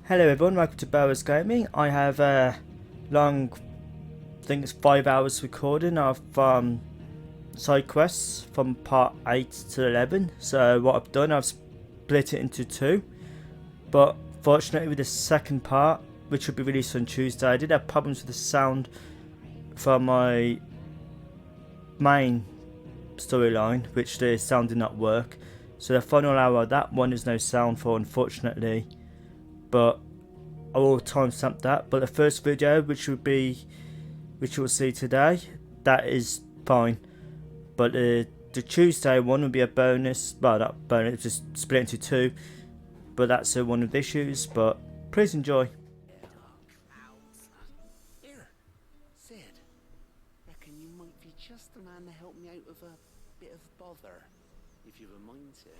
Hello everyone, welcome to Bowers Gaming. I have a long, I think it's 5 hours recording of side quests from part 8 to 11. So what I've done, I've split it into two. But fortunately with the second part, which will be released on Tuesday, I did have problems with the sound from my main storyline, which the sound did not work. So the final hour of that one is no sound for, unfortunately. But I will timestamp that, but the first video, which you will see today, that is fine. But the Tuesday one will be a bonus. Well, not bonus, just split into two. But that's one of the issues. But please enjoy. Here, Sid. Reckon you might be just the man to help me out of a bit of bother, if you've a mind to.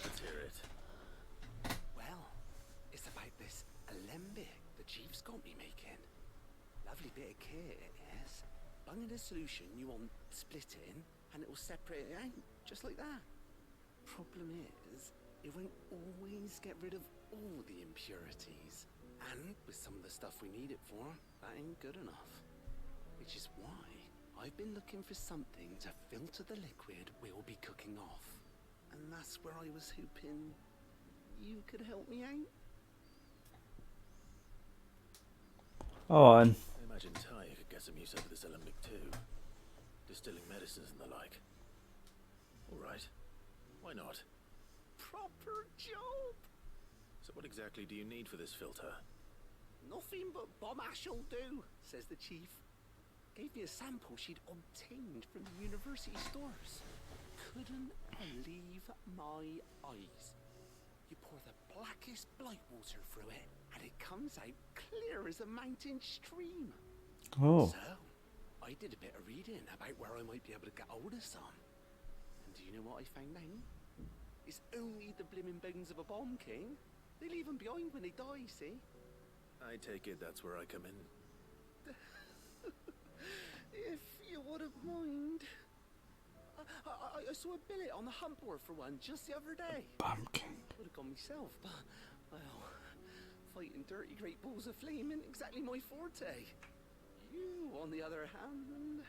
Let's hear it. Well, it's about this alembic the chief's got me making. Lovely bit of kit it is. Bunging a solution you want splitting, and it'll separate it out, just like that. Problem is, it won't always get rid of all the impurities. And with some of the stuff we need it for, that ain't good enough. Which is why I've been looking for something to filter the liquid we'll be cooking off. And that's where I was hoping you could help me out. Oh, and I imagine Ty could get some use out of this alembic too. Distilling medicines and the like. Alright. Why not? Proper job! So what exactly do you need for this filter? Nothing but bomb ash'll do, says the chief. Gave me a sample she'd obtained from the university stores. Couldn't believe my eyes. You pour the blackest blight water through it, and it comes out clear as a mountain stream. oh, So, I did a bit of reading about where I might be able to get hold of some. And do you know what I found out? It's only the blimmin' bones of a bomb king. They leave them behind when they die, see? I take it that's where I come in. If you wouldn't mind. I saw a billet on the hunt board for one just the other day. pumpkin. Would have gone myself, but, well, fighting dirty great balls of flame isn't exactly my forte. You, on the other hand...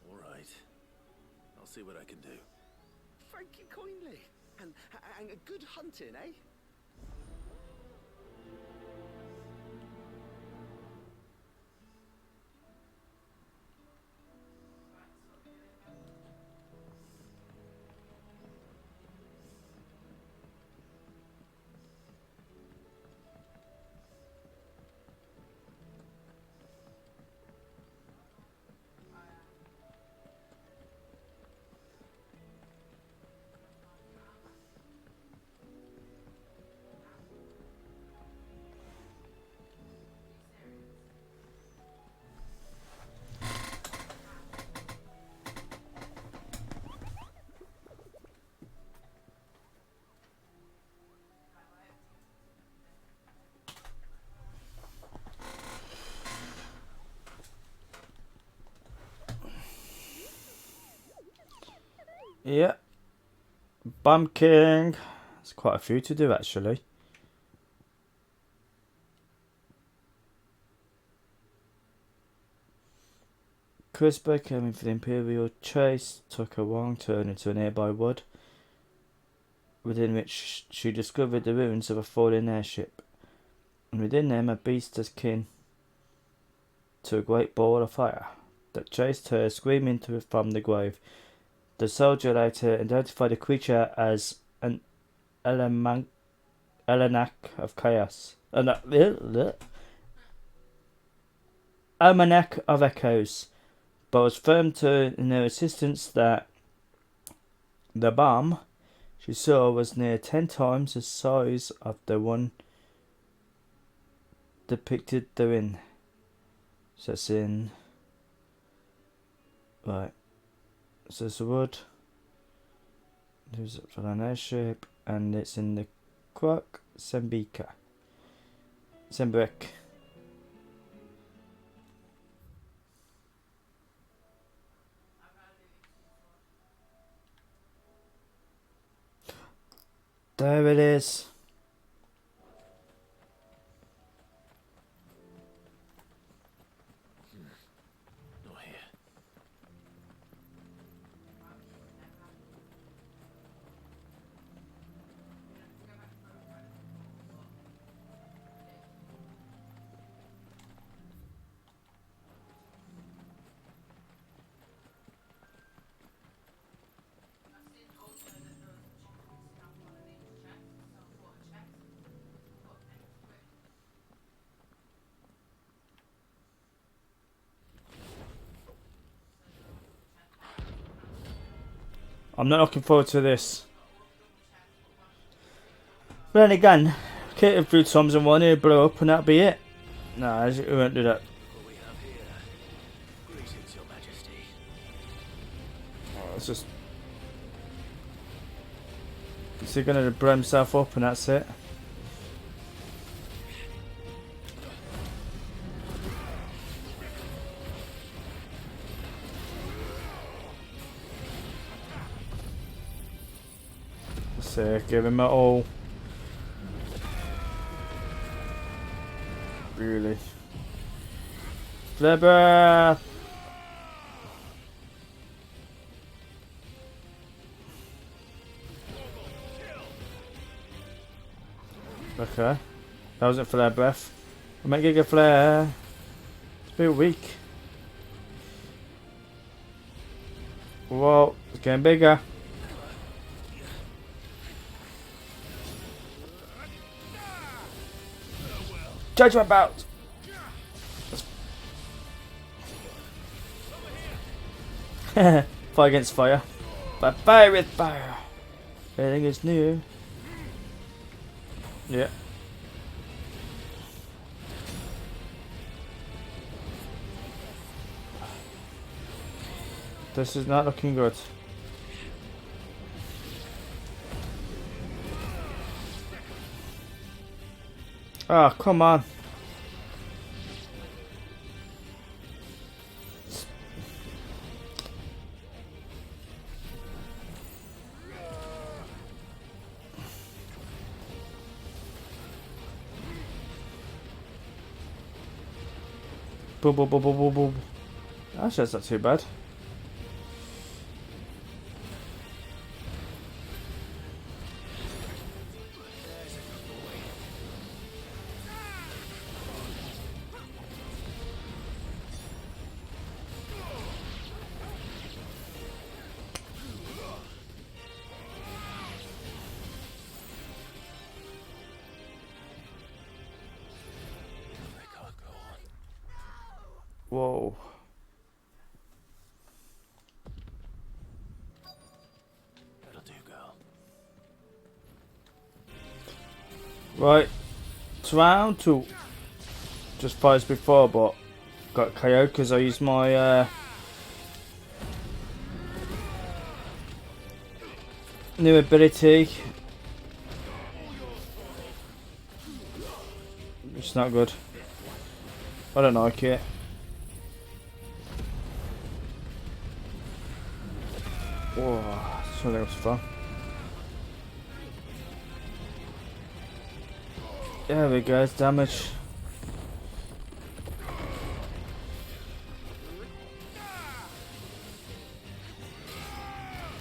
Alright. I'll see what I can do. Thank you kindly. And a good hunting, eh? Yeah, pumpkin. There's quite a few to do actually. Crisper coming for the Imperial chase took a wrong turn into a nearby wood, within which she discovered the ruins of a fallen airship, and within them a beast as kin to a great ball of fire that chased her screaming from the grave. The soldier later identified the creature as an Elenak of Chaos. Almanac of Echoes, but was firm in her insistence that the bomb she saw was near 10 times the size of the one depicted therein. So it's in... Right. So it's a wood. There's a an airship, and it's in the Quark Sembika. Sembrek. There it is. I'm not looking forward to this. But then again, Kate through Tom's and one, he'll blow up and that'll be it. Nah, we won't do that. What we have here? Greetings, Your Majesty. Oh, it's just... Is he gonna blow himself up and that's it? So give him it all. Really. Flebber! Okay. That wasn't flare breath. I might get a flare. It's a bit weak. Whoa, it's getting bigger. Judgment bout! Fire against fire. But fire with fire. Everything is new. Yeah. This is not looking good. Oh, come on. Boom, boom, boom, boom, boom, boom. Actually, that's not too bad. Whoa. That'll do, girl. Right. It's round 2. Just fires before, but got KO because I used my new ability. It's not good. I don't like it. Whoa, that was fun. There we go, it's damage.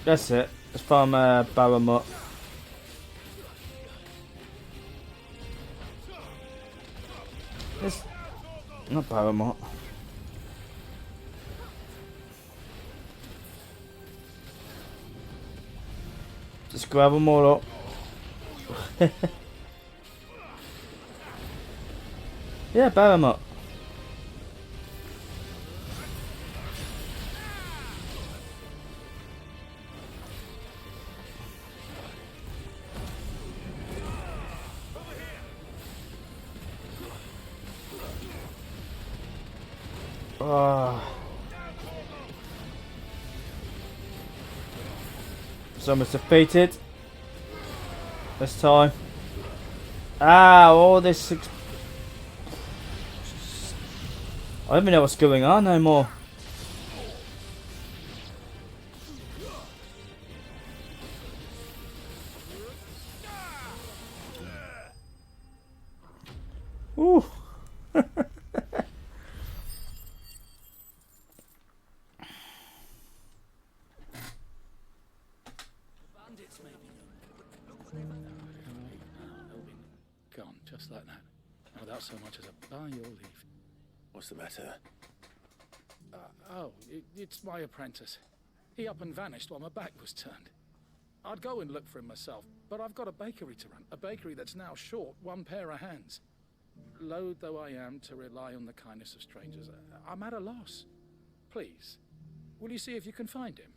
That's it. Let's farm Baramut. It's not Baramut. Just grab them all up. Yeah, Baramut. It's almost defeated. This time. Ah, all this. I don't even know what's going on no more. Ooh. Gone, just like that. Without so much as a by your leave. What's the matter? It's my apprentice. He up and vanished while my back was turned. I'd go and look for him myself, but I've got a bakery to run. A bakery that's now short one pair of hands. Loath though I am to rely on the kindness of strangers, I'm at a loss. Please, will you see if you can find him?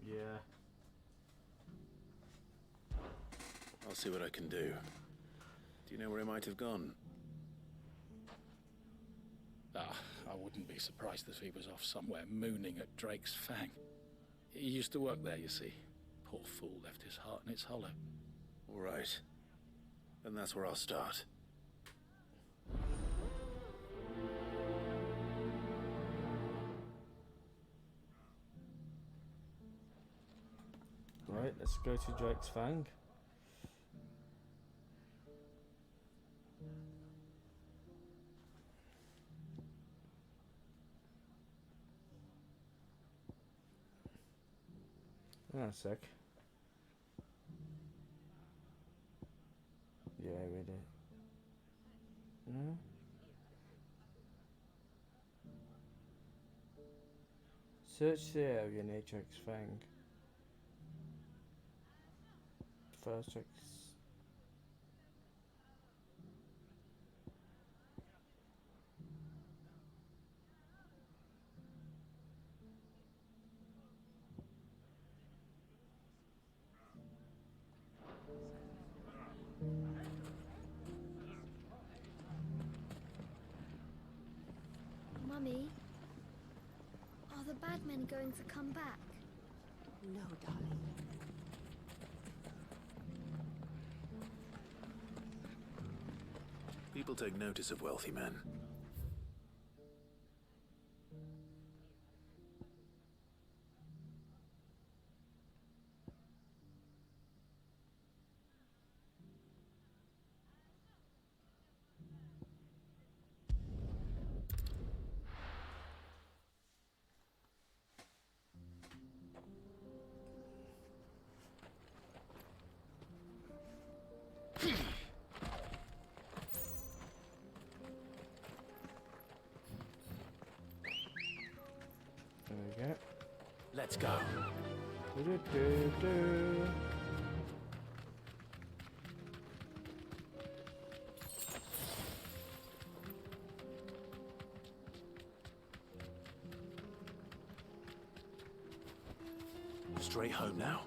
Yeah. I'll see what I can do. Do you know where he might have gone? I wouldn't be surprised if he was off somewhere mooning at Drake's Fang. He used to work there, you see. Poor fool left his heart in its hollow. All right. Then that's where I'll start. Right, let's go to Drake's Fang. Hang on a sec. Yeah, we did. No? Search the area near Drake's Fang. First Drake's. Mummy, are the bad men going to come back? No, darling. People take notice of wealthy men. There we go. Let's go. Do-do-do-do. Straight home now.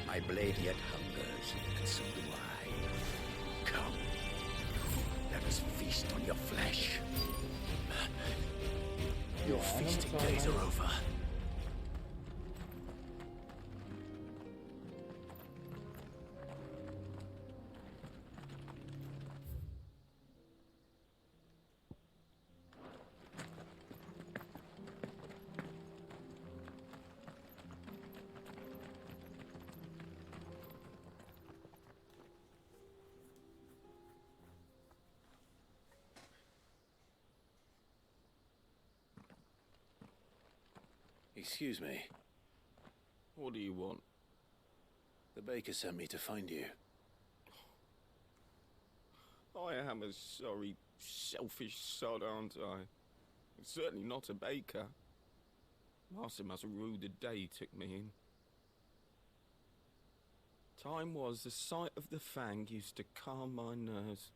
My blade yet hungers, and so do I. Come, let us feast on your flesh. Your Yeah, I know feasting what's days going are on. over. Excuse me. What do you want? The baker sent me to find you. I am a sorry, selfish sod, aren't I? I'm certainly not a baker. Master must have ruled the day he took me in. Time was the sight of the Fang used to calm my nerves.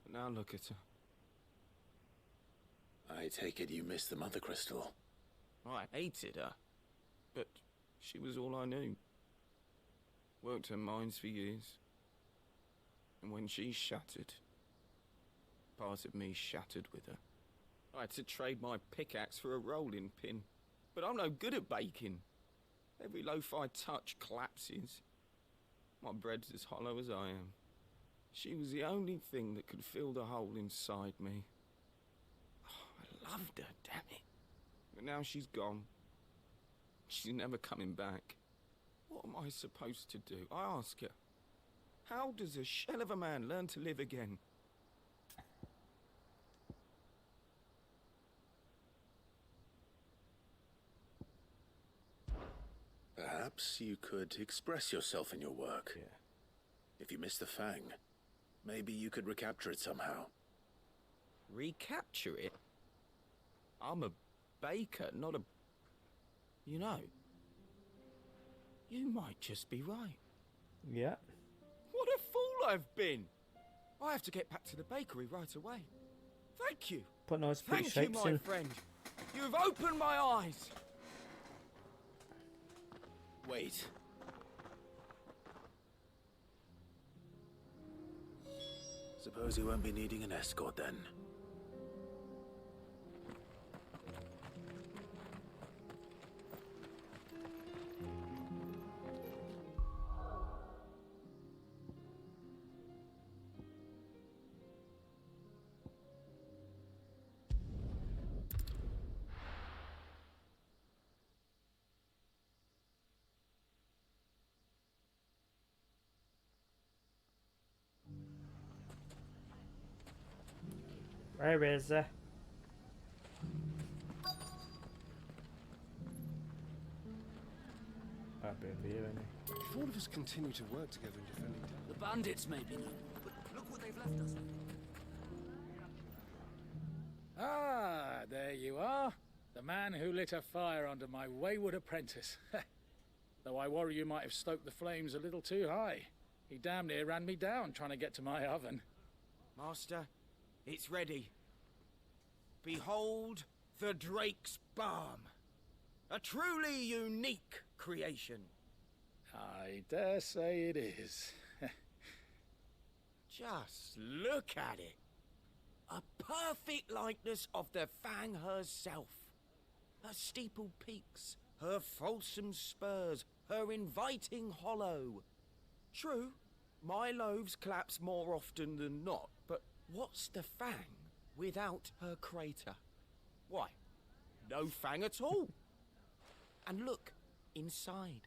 But now look at her. I take it you missed the Mother Crystal. I hated her, but she was all I knew. Worked her mines for years. And when she shattered, part of me shattered with her. I had to trade my pickaxe for a rolling pin, but I'm no good at baking. Every loaf I touch collapses. My bread's as hollow as I am. She was the only thing that could fill the hole inside me. I loved her, damn it. But now she's gone. She's never coming back. What am I supposed to do? I ask her. How does a shell of a man learn to live again? Perhaps you could express yourself in your work. Yeah. If you miss the Fang, maybe you could recapture it somehow. Recapture it? I'm a baker, not a... You know, You might just be right. Yeah. What a fool I've been! I have to get back to the bakery right away. Thank you. Put nice pretty Thank you, shapes my in. friend. You've opened my eyes. Wait. Suppose you won't be needing an escort then. Where is it? I'll be over here, ain't If all of us continue to work together in defending town. The bandits may be no, but look what they've left us. Ah, there you are. The man who lit a fire under my wayward apprentice. Though I worry you might have stoked the flames a little too high. He damn near ran me down trying to get to my oven. Master, it's ready. Behold the Drake's Balm. A truly unique creation. I dare say it is. Just look at it. A perfect likeness of the Fang herself. Her steeple peaks, her fulsome spurs, her inviting hollow. True, my loaves collapse more often than not, but what's the Fang without her crater? Why, no Fang at all. And look, inside.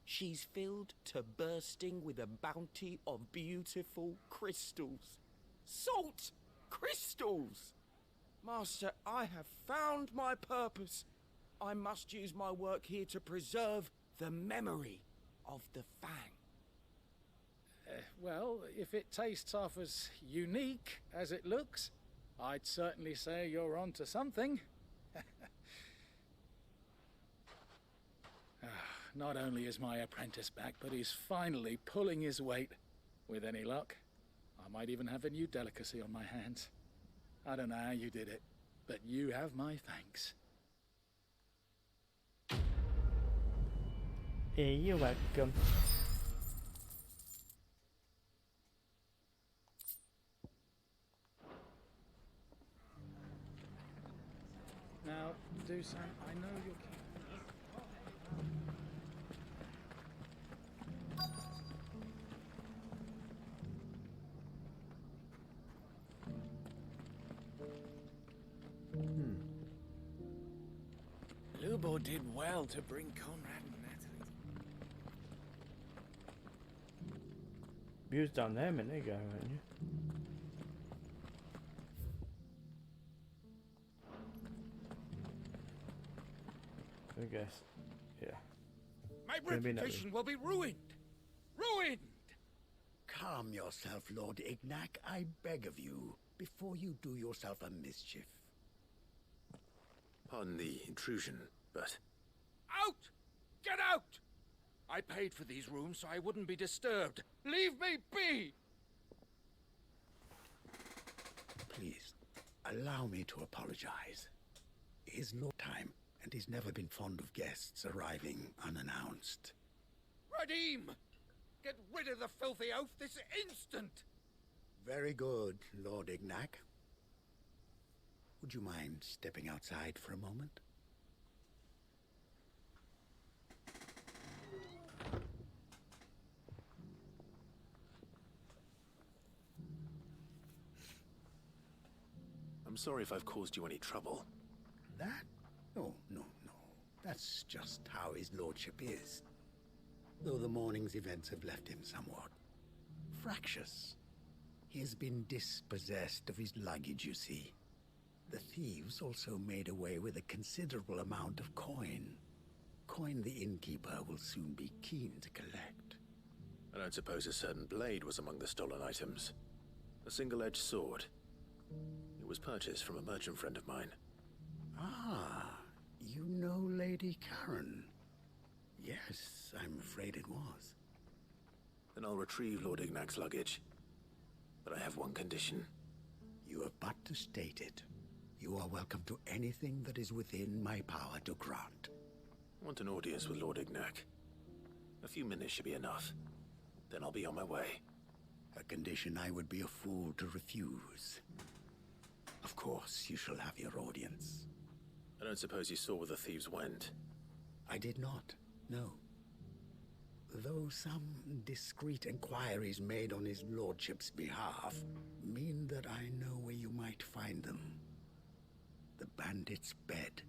She's filled to bursting with a bounty of beautiful crystals. Salt crystals! Master, I have found my purpose. I must use my work here to preserve the memory of the Fang. Well, if it tastes half as unique as it looks, I'd certainly say you're onto something. Not only is my apprentice back, but he's finally pulling his weight. With any luck, I might even have a new delicacy on my hands. I don't know how you did it, but you have my thanks. Hey, you're welcome. Now, Dusan, I know you're keen. Lubo did well to bring Conrad and Natalie. You was down there a minute ago, weren't you? I guess, yeah. My Gonna be reputation will be ruined! Ruined! Calm yourself, Lord Ignac, I beg of you, before you do yourself a mischief. Pardon the intrusion, but Out! Get out! I paid for these rooms so I wouldn't be disturbed. Leave me be! Please, allow me to apologize. It is no time, and he's never been fond of guests arriving unannounced. Radim! Get rid of the filthy oaf this instant! Very good, Lord Ignac. Would you mind stepping outside for a moment? I'm sorry if I've caused you any trouble. That? No, no, no. That's just how his lordship is. Though the morning's events have left him somewhat fractious. He has been dispossessed of his luggage, you see. The thieves also made away with a considerable amount of coin. Coin the innkeeper will soon be keen to collect. I don't suppose a certain blade was among the stolen items. A single-edged sword. It was purchased from a merchant friend of mine. Ah, you know Lady Karen. Yes, I'm afraid it was. Then I'll retrieve Lord Ignac's luggage. But I have one condition. You have but to state it. You are welcome to anything that is within my power to grant. I want an audience with Lord Ignac. A few minutes should be enough. Then I'll be on my way. A condition I would be a fool to refuse. Of course, you shall have your audience. I don't suppose you saw where the thieves went. I did not, no. Though some discreet inquiries made on his lordship's behalf mean that I know where you might find them. The bandit's bed.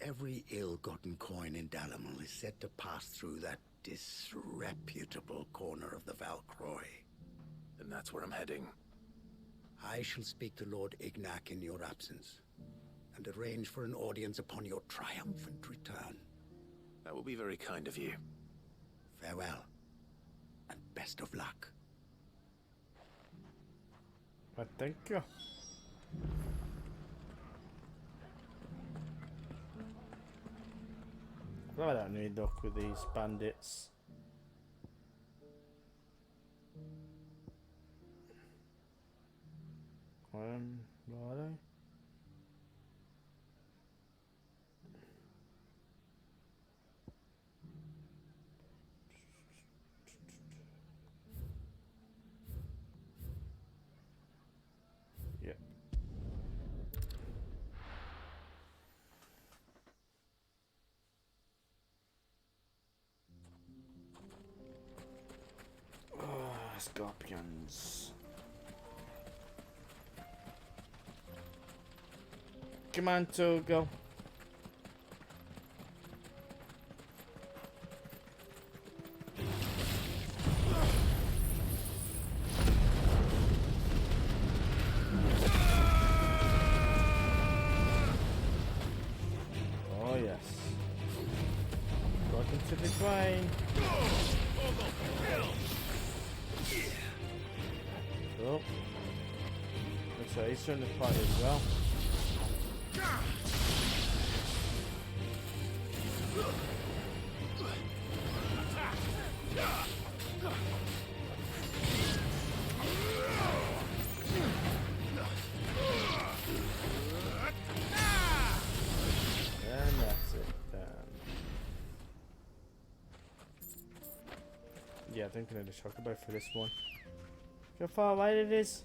Every ill-gotten coin in Dalimil is said to pass through that disreputable corner of the Valcroy. And that's where I'm heading. I shall speak to Lord Ignac in your absence, and arrange for an audience upon your triumphant return. That will be very kind of you. Farewell, and best of luck. Well, thank you. I don't need luck with these bandits. What are they? Yep. Scorpions. Come on, Togo. Oh yes. Welcome to the train. Oh. Looks like he's trying to fight as well. And that's it then. Yeah, I think I need a chocobo for this one. Look how far away it is.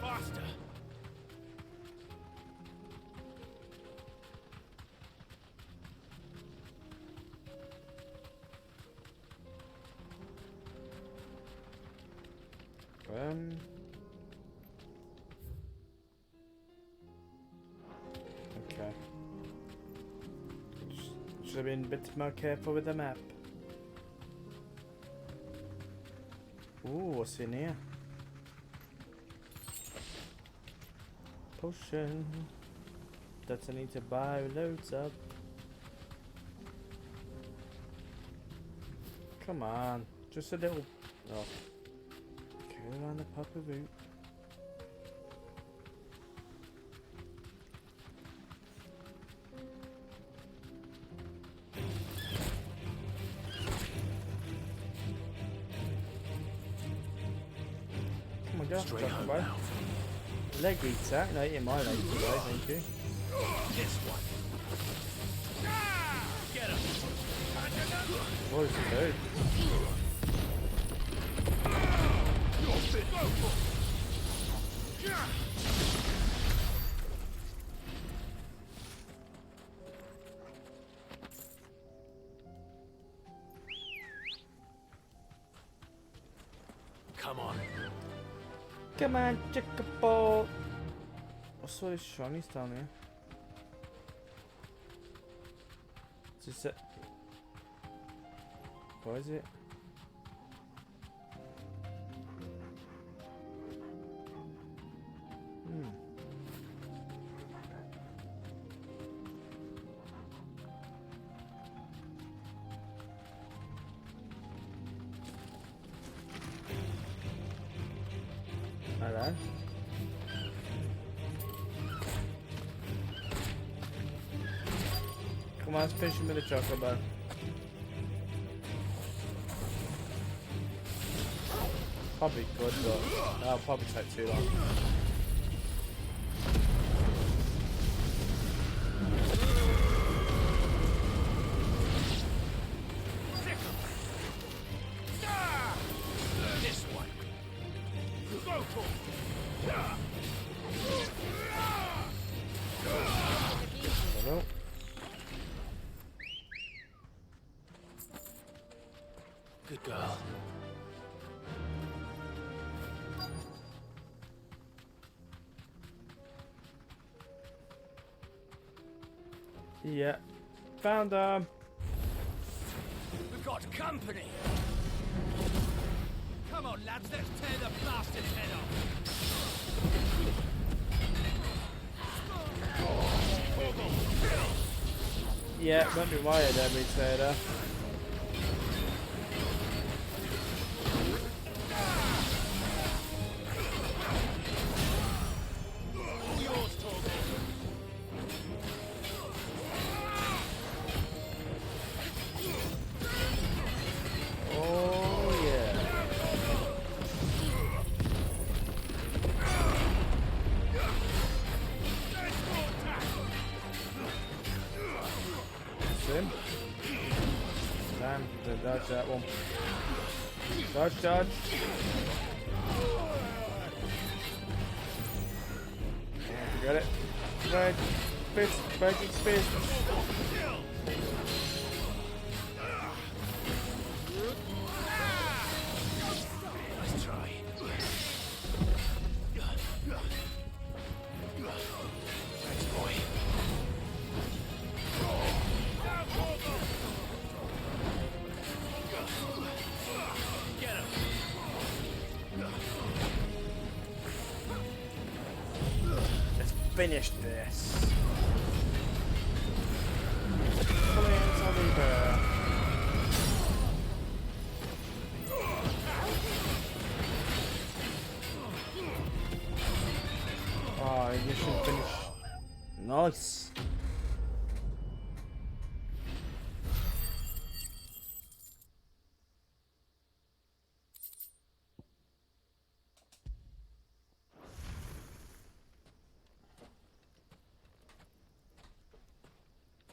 Faster! Okay. Should have been a bit more careful with the map. Ooh, what's in here? Potion that I need to buy loads of. Come on, just a little. Oh, go around the proper route. Come on, go. Straight home now. Leg eater, no, eating my leg today, thank you. This one. Get him! What does it do? Come on. Come on, Chocobo! What's all these shinies down here? Is it? What is it? Hello. Come on, let's finish him with a chocobo. Probably could, but that'll probably take too long. This one. Go for Hello. Good girl. Yeah. Found them. We've got company. Come on, lads, let's tear the bastard head off. Yeah, won't be wired every trader. Oh yeah. Him. Damn, didn't dodge that one. Dodge, dodge. Forget it. Right. Fist. Breaking fist. Nice try. Thanks, boy. Get him. Let's finish this. Brilliant, Oliver. Oh, you should finish. Nice.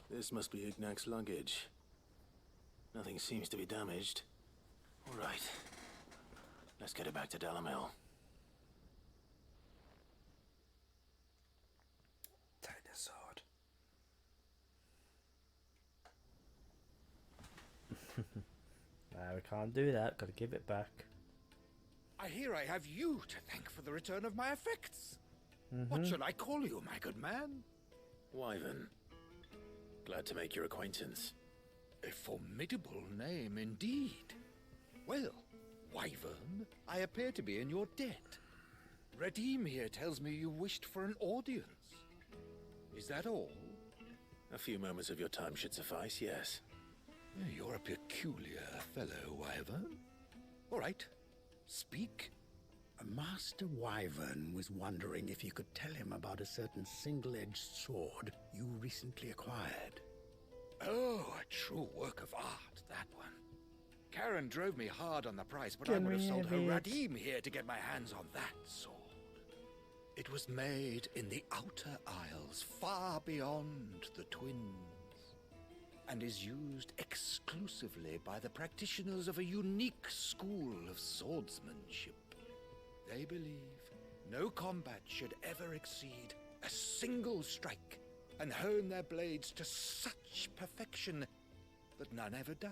This must be Ignac's luggage. Nothing seems to be damaged. All right. Let's get it back to Dalamil. Take the sword. Nah, we can't do that. Gotta give it back. I hear I have you to thank for the return of my effects. What shall I call you, my good man? Wyvern. Glad to make your acquaintance. A formidable name indeed. Well, Wyvern, I appear to be in your debt. Redeem here tells me you wished for an audience. Is that all? A few moments of your time should suffice, yes. You're a peculiar fellow, Wyvern. All right, speak. Master Wyvern was wondering if you could tell him about a certain single-edged sword you recently acquired. Oh, a true work of art, that one. Karen drove me hard on the price, but I would have sold her Radim here to get my hands on that sword. It was made in the Outer Isles, far beyond the Twins, and is used exclusively by the practitioners of a unique school of swordsmanship. They believe no combat should ever exceed a single strike, and hone their blades to such perfection that none ever does.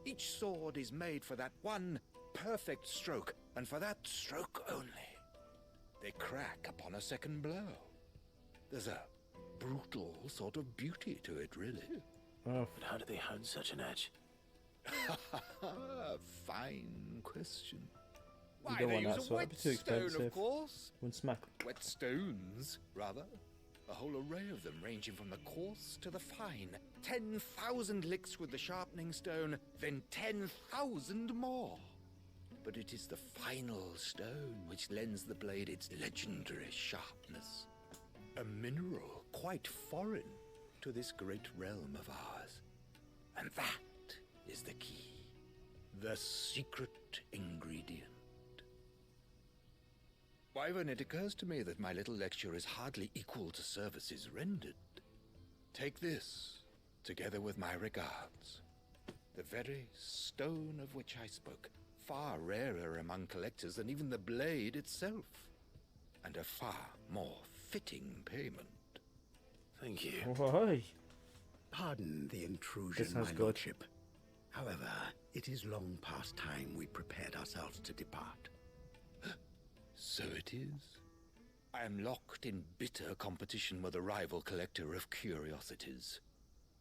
Each sword is made for that one perfect stroke, and for that stroke only. They crack upon a second blow. There's a brutal sort of beauty to it, really. But how do they hone such an edge? Fine question. You Why, don't they want that use a sword, it'd be too whetstone, expensive. of course. Wouldn't smack. Whetstones, rather. A whole array of them, ranging from the coarse to the fine. 10,000 licks with the sharpening stone, then 10,000 more. But it is the final stone which lends the blade its legendary sharpness. A mineral quite foreign, to this great realm of ours. And that is the key. The secret ingredient. Wyvern, it occurs to me that my little lecture is hardly equal to services rendered. Take this, together with my regards. The very stone of which I spoke, far rarer among collectors than even the blade itself, and a far more fitting payment. Thank you. Why? Pardon the intrusion, This sounds my good. lordship. However, it is long past time we prepared ourselves to depart. So it is. I am locked in bitter competition with a rival collector of curiosities.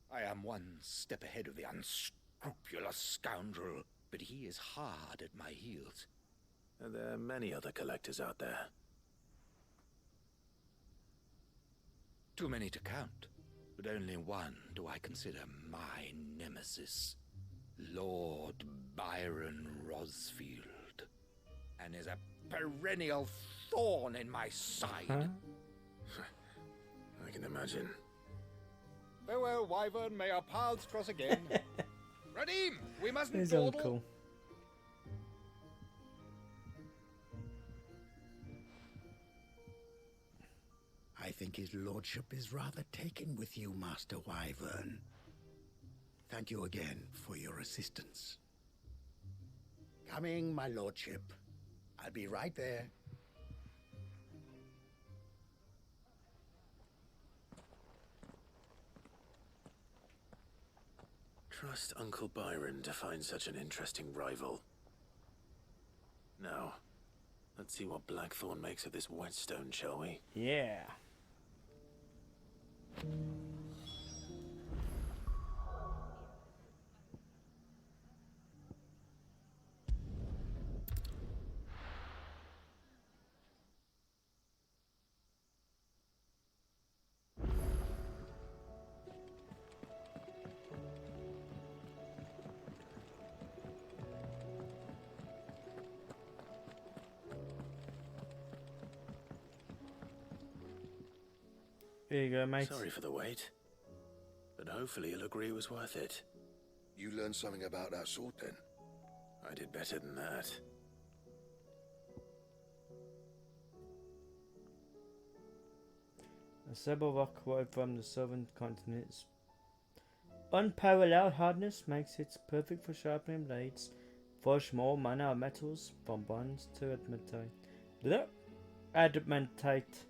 I am one step ahead of the unscrupulous scoundrel, but he is hard at my heels. Are there many other collectors out there? Too many to count, but only one do I consider my nemesis. Lord Byron Rosfield, and is a perennial thorn in my side. Huh? I can imagine. Farewell, Wyvern. May our paths cross again. Radim, we mustn't His dawdle. uncle. I think his lordship is rather taken with you, Master Wyvern. Thank you again for your assistance. Coming, my lordship. I'll be right there. Trust Uncle Byron to find such an interesting rival. Now, let's see what Blackthorn makes of this whetstone, shall we? Yeah. Here you go, mate. Sorry for the wait, but hopefully you'll agree it was worth it. You learned something about that sword then? I did better than that. A sable rock woven from the southern continents. Unparalleled hardness makes it perfect for sharpening blades. Forge more manner of metals from bronze to adamantite. Adamantite.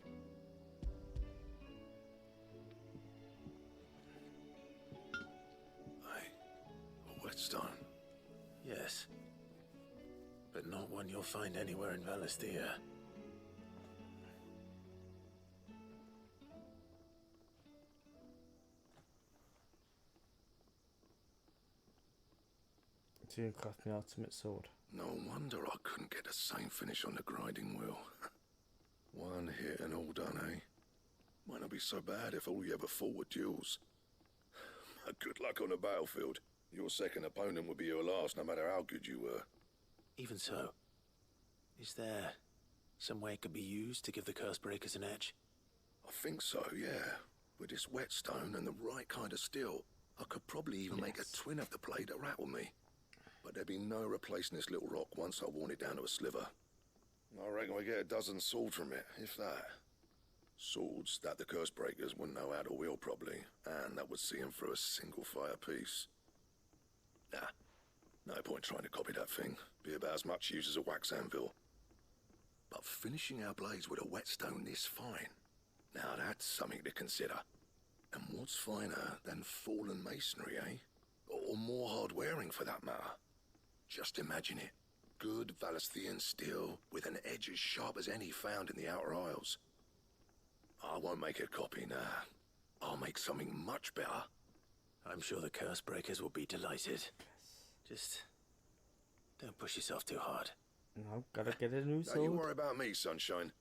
A whetstone? Yes. But not one you'll find anywhere in Valisthea. To craft my ultimate sword. No wonder I couldn't get the same finish on the grinding wheel. One hit and all done, eh? Might not be so bad if all you ever fought were duels. Good luck on the battlefield. Your second opponent would be your last, no matter how good you were. Even so, is there some way it could be used to give the Cursebreakers an edge? I think so, yeah. With this whetstone and the right kind of steel, I could probably even make a twin of the blade that rattled me. But there'd be no replacing this little rock once I worn it down to a sliver. I reckon we get a dozen swords from it, if that. Swords that the Cursebreakers wouldn't know how to wield properly, and that would see them through a single fire piece. Nah, no point trying to copy that thing. Be about as much use as a wax anvil. But finishing our blades with a whetstone this fine, now that's something to consider. And what's finer than fallen masonry, eh? Or more hard-wearing, for that matter. Just imagine it. Good Valisthean steel with an edge as sharp as any found in the Outer Isles. I won't make a copy now. I'll make something much better. I'm sure the Cursebreakers will be delighted. Just don't push yourself too hard. No, gotta get a new Don't you sword. worry about me, sunshine.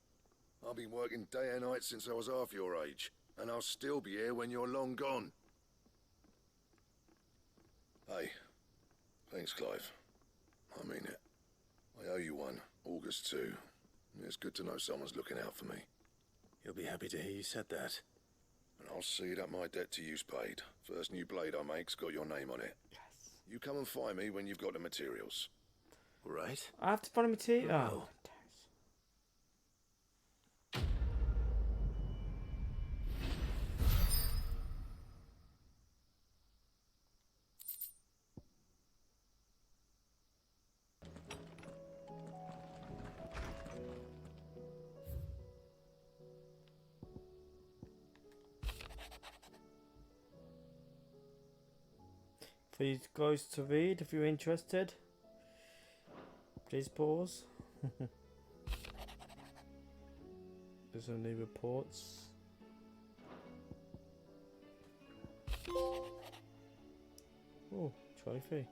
I've been working day and night since I was half your age, and I'll still be here when you're long gone. Hey, thanks, Clive. I mean it. I owe you one, August too. It's good to know someone's looking out for me. You'll be happy to hear you said that. And I'll see that my debt to you's paid. First new blade I make's got your name on it. Yes. You come and find me when you've got the materials. All right. I have to find a material. Oh. For you guys to read if you're interested. Please pause. There's only reports. Oh, trophy.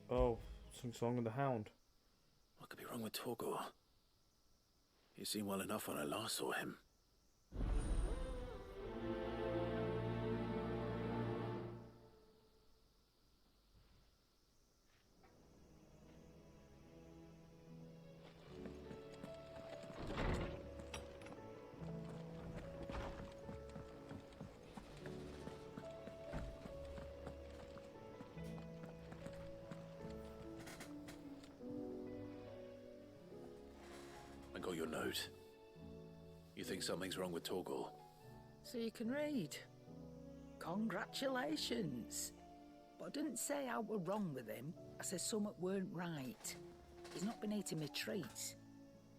Oh, something's wrong with the hound. What could be wrong with Torgor? He seemed well enough when I last saw him. I got your note. You think something's wrong with Torgor? So you can read. Congratulations. But I didn't say I were wrong with him. I said something weren't right. He's not been eating my treats.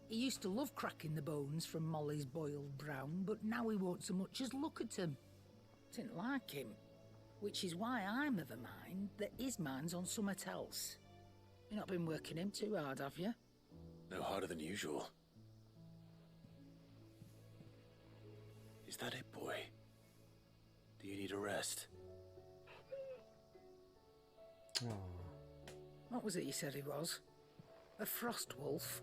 He used to love cracking the bones from Molly's boiled brown, but now he won't so much as look at them. Didn't like him. Which is why I'm of a mind that his mind's on something else. You've not been working him too hard, have you? No harder than usual. Is that it, boy? Do you need a rest? What was it you said he was? A frost wolf?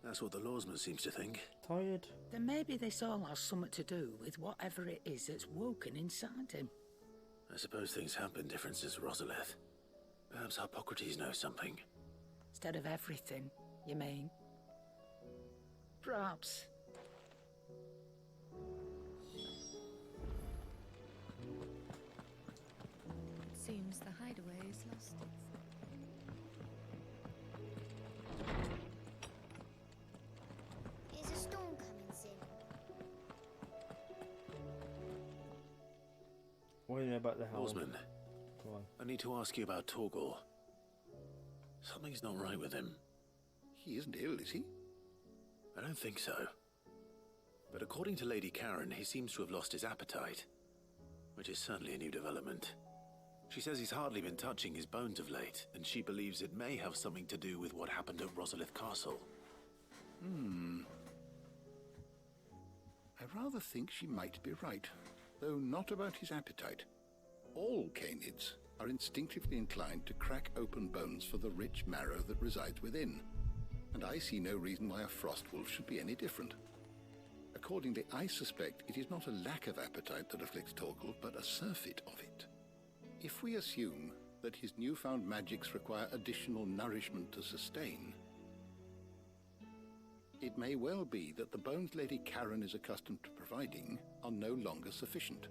That's what the lawsman seems to think. Tired? Then maybe this all has something to do with whatever it is that's woken inside him. I suppose things have been different since Rosalith. Perhaps Hippocrates knows something. Instead of everything, you mean? Perhaps. It seems the hideaway is lost its... Is a storm coming soon? What do you know about the hound? Lawsman, Go on. I need to ask you about Torgor. Something's not right with him. He isn't ill, is he? I don't think so. But according to Lady Karen, he seems to have lost his appetite, which is certainly a new development. She says he's hardly been touching his bones of late, and she believes it may have something to do with what happened at Rosalith Castle. I rather think she might be right, though not about his appetite. All canids are instinctively inclined to crack open bones for the rich marrow that resides within, and I see no reason why a frost wolf should be any different. Accordingly, I suspect it is not a lack of appetite that afflicts Torgor, but a surfeit of it. If we assume that his newfound magics require additional nourishment to sustain, it may well be that the bones Lady Karen is accustomed to providing are no longer sufficient.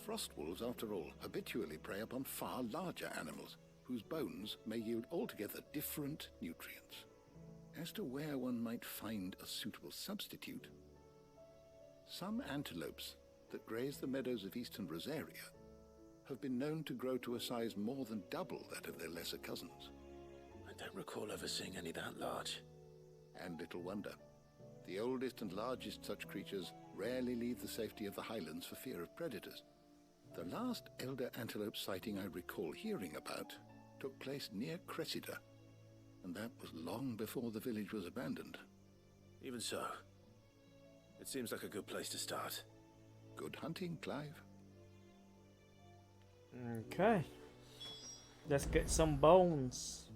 Frost wolves, after all, habitually prey upon far larger animals, whose bones may yield altogether different nutrients. As to where one might find a suitable substitute, some antelopes that graze the meadows of eastern Rosaria have been known to grow to a size more than double that of their lesser cousins. I don't recall ever seeing any that large. And little wonder. The oldest and largest such creatures rarely leave the safety of the highlands for fear of predators. The last elder antelope sighting I recall hearing about took place near Cressida, and that was long before the village was abandoned. Even so, it seems like a good place to start. Good hunting, Clive. Okay. Let's get some bones.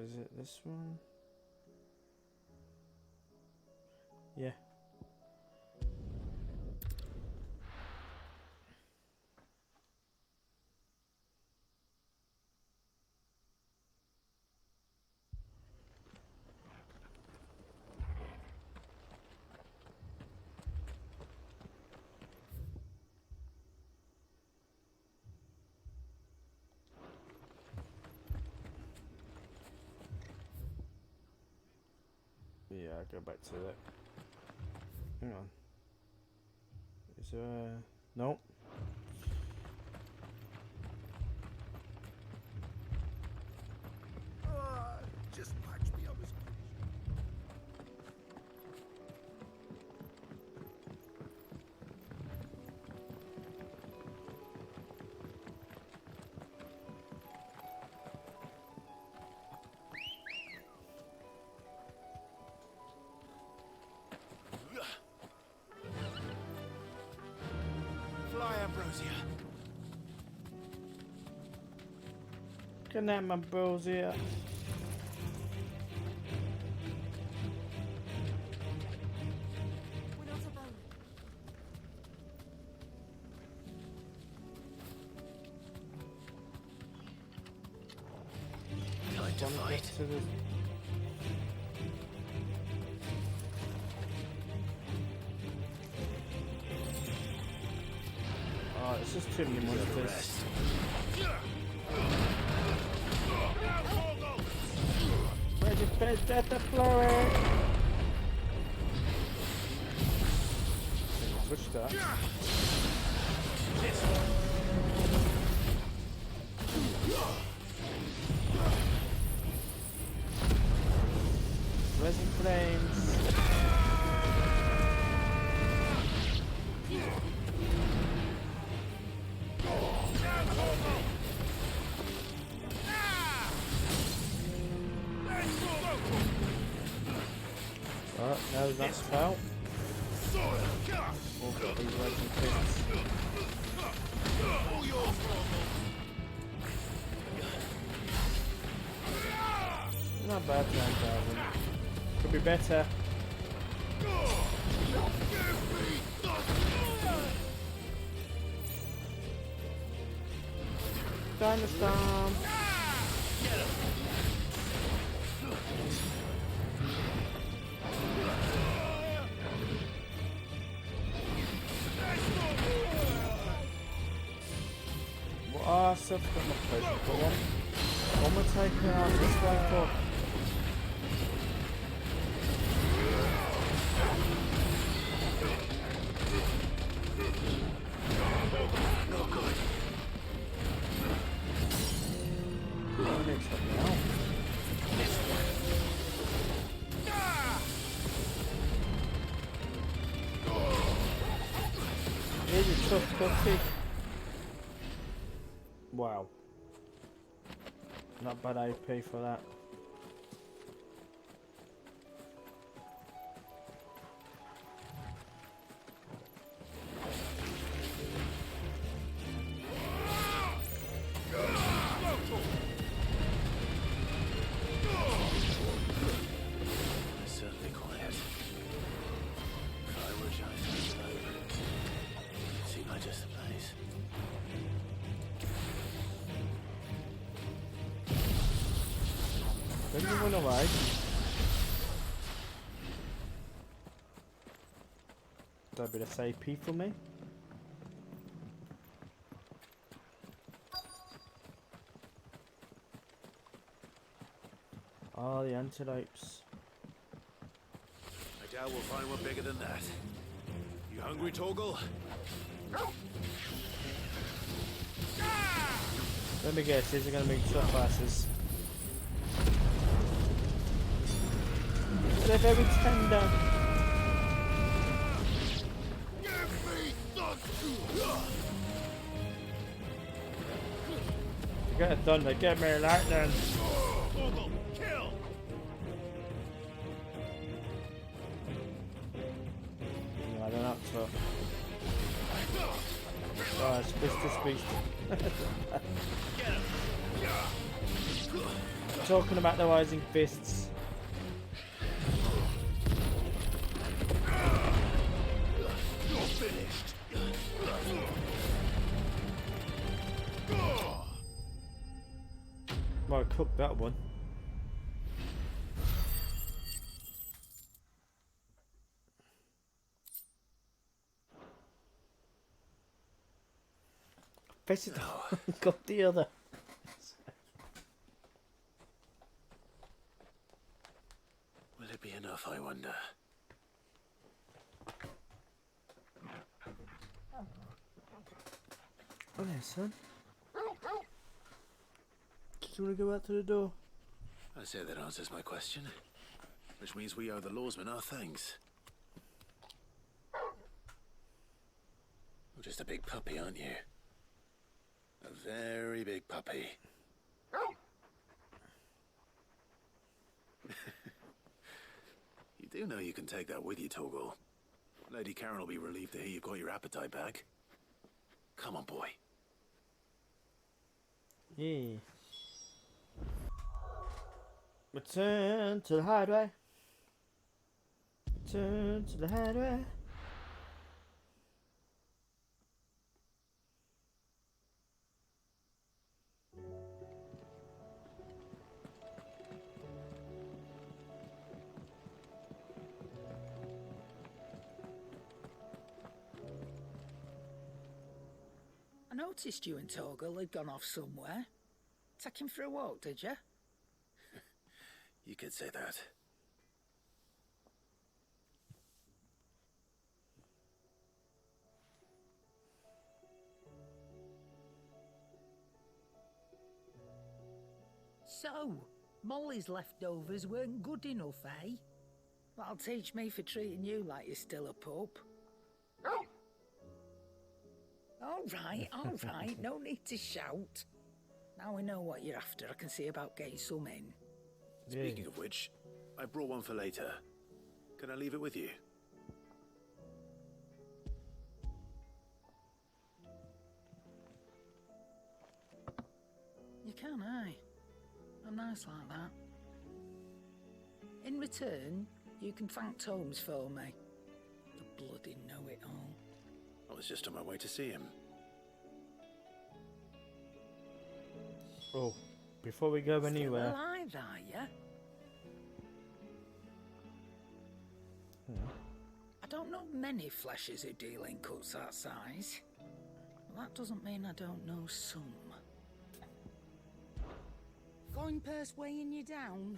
is it this one? Yeah. Yeah, I'll go back to that. Hang on. Is there a... Nope. Just patch me up as Fly, Ambrosia. Good night, my bros here. We're not alone. Time to Wanna get fight. to the... Oh, it's just too many monsters. Ready for death to flourish! Push that. Resin flames. Right, now that's out. All got these resin pits. Not bad, 9,000. Could be better. Dinosaur. Well, stuff got my potion for one. One more taking out this way for. Not good. Oh, next up now. Here's a tough cookie. Wow. Not bad AP for that. It's certainly quiet. I wish I had slow. Seemed like just the place. Then you run away. That'd be the AP for me. Oh, the antelopes. I doubt we'll find one bigger than that. You hungry, Torgal? Let me guess, these are going to be tough asses. They're very tender. Get thunder, get me lightning. Kill! No, they're not tough. Oh, it's beast to beast. Talking about the rising fists. You're finished. Might cook that one. Face it. Got the other. Will it be enough, I wonder? Oh, yeah, son. Do you want to go out to the door? I say that answers my question. Which means we owe the lawsman our thanks. You're just a big puppy, aren't you? A very big puppy. You do know you can take that with you, Torgal. Lady Karen will be relieved to hear you've got your appetite back. Come on, boy. Yeah. Return to the hideaway. Return to the hideaway. I noticed you and Torgal had gone off somewhere. Take him for a walk, did you? You could say that. So, Molly's leftovers weren't good enough, eh? That'll teach me for treating you like you're still a pup. All right, no need to shout. Now we know what you're after, I can see about getting some in. Speaking of which, I brought one for later. Can I leave it with you? You can, aye. I'm nice like that. In return, you can thank Tomes for me. The bloody know-it-all. I was just on my way to see him. Oh, before we go anywhere. Still alive, are ya? I don't know many fleshers who deal in cuts that size. Well, that doesn't mean I don't know some. Coin purse weighing you down?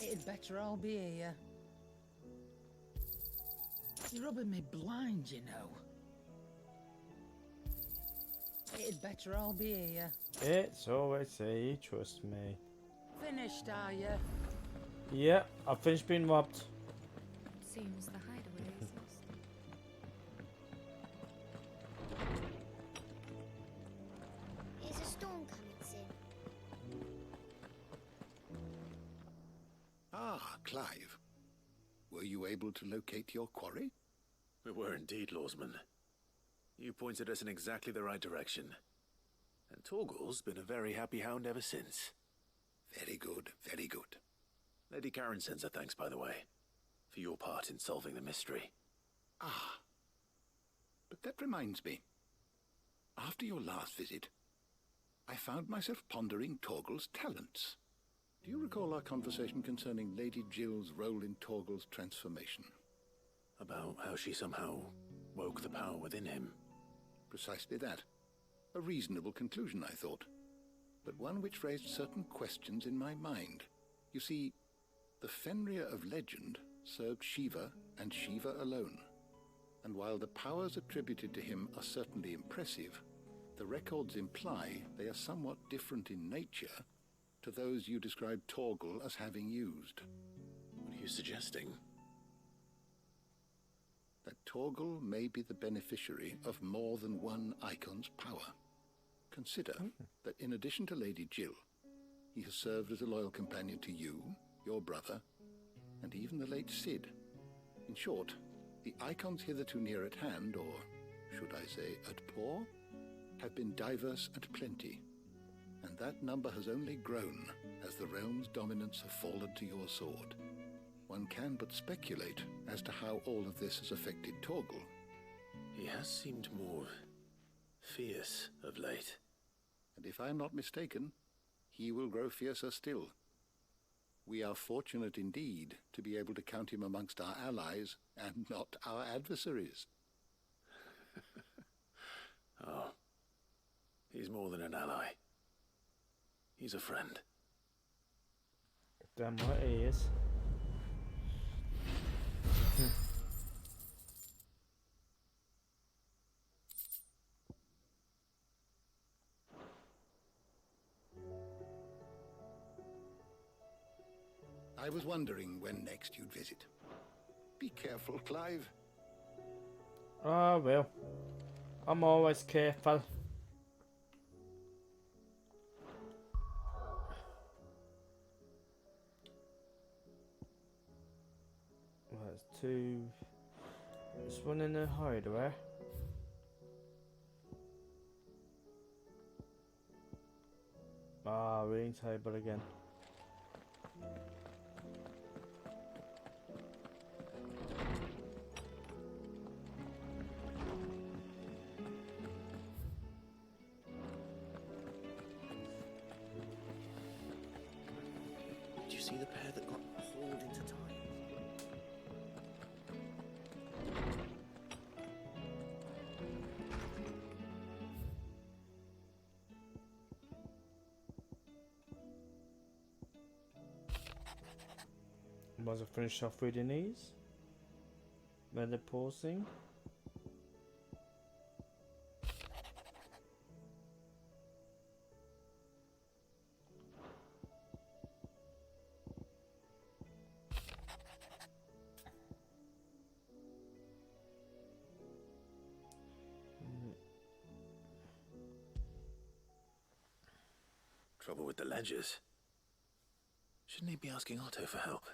It'd better all be here. You're rubbing me blind, you know. It'd better all be here. It's always here, trust me. Finished, are you? Yeah, I've finished being robbed. Seems the hideaway is lost. Is a storm coming soon? Ah, Clive. Were you able to locate your quarry? We were indeed, Lawsman. You pointed us in exactly the right direction. And Torgal's been a very happy hound ever since. Very good, very good. Lady Karen sends her thanks, by the way, for your part in solving the mystery. Ah. But that reminds me. After your last visit, I found myself pondering Torgal's talents. Do you recall our conversation concerning Lady Jill's role in Torgal's transformation? About how she somehow woke the power within him. Precisely that. A reasonable conclusion, I thought, but one which raised certain questions in my mind. You see, the Fenrir of legend served Shiva and Shiva alone, and while the powers attributed to him are certainly impressive, the records imply they are somewhat different in nature to those you described Torgal as having used. What are you suggesting? That Torgal may be the beneficiary of more than one icon's power. Consider that in addition to Lady Jill, He has served as a loyal companion to you, your brother, and even the late Cid. In short, the icons hitherto near at hand, or should I say at paw, have been diverse and plenty, and that number has only grown as the realm's dominance have fallen to your sword. One can but speculate as to how all of this has affected Torgal. He has seemed more fierce of late. And if I am not mistaken, he will grow fiercer still. We are fortunate indeed to be able to count him amongst our allies and not our adversaries. Oh, he's more than an ally. He's a friend. Damn right he is. I was wondering when next you'd visit. Be careful, Clive. Ah, well. I'm always careful. There's two. There's one in the hideaway. Ah, reading table again. Did you see the pair that got hauled into time? Was I finish off reading these? When they're pausing. Trouble with the ledgers. Shouldn't he be asking Otto for help?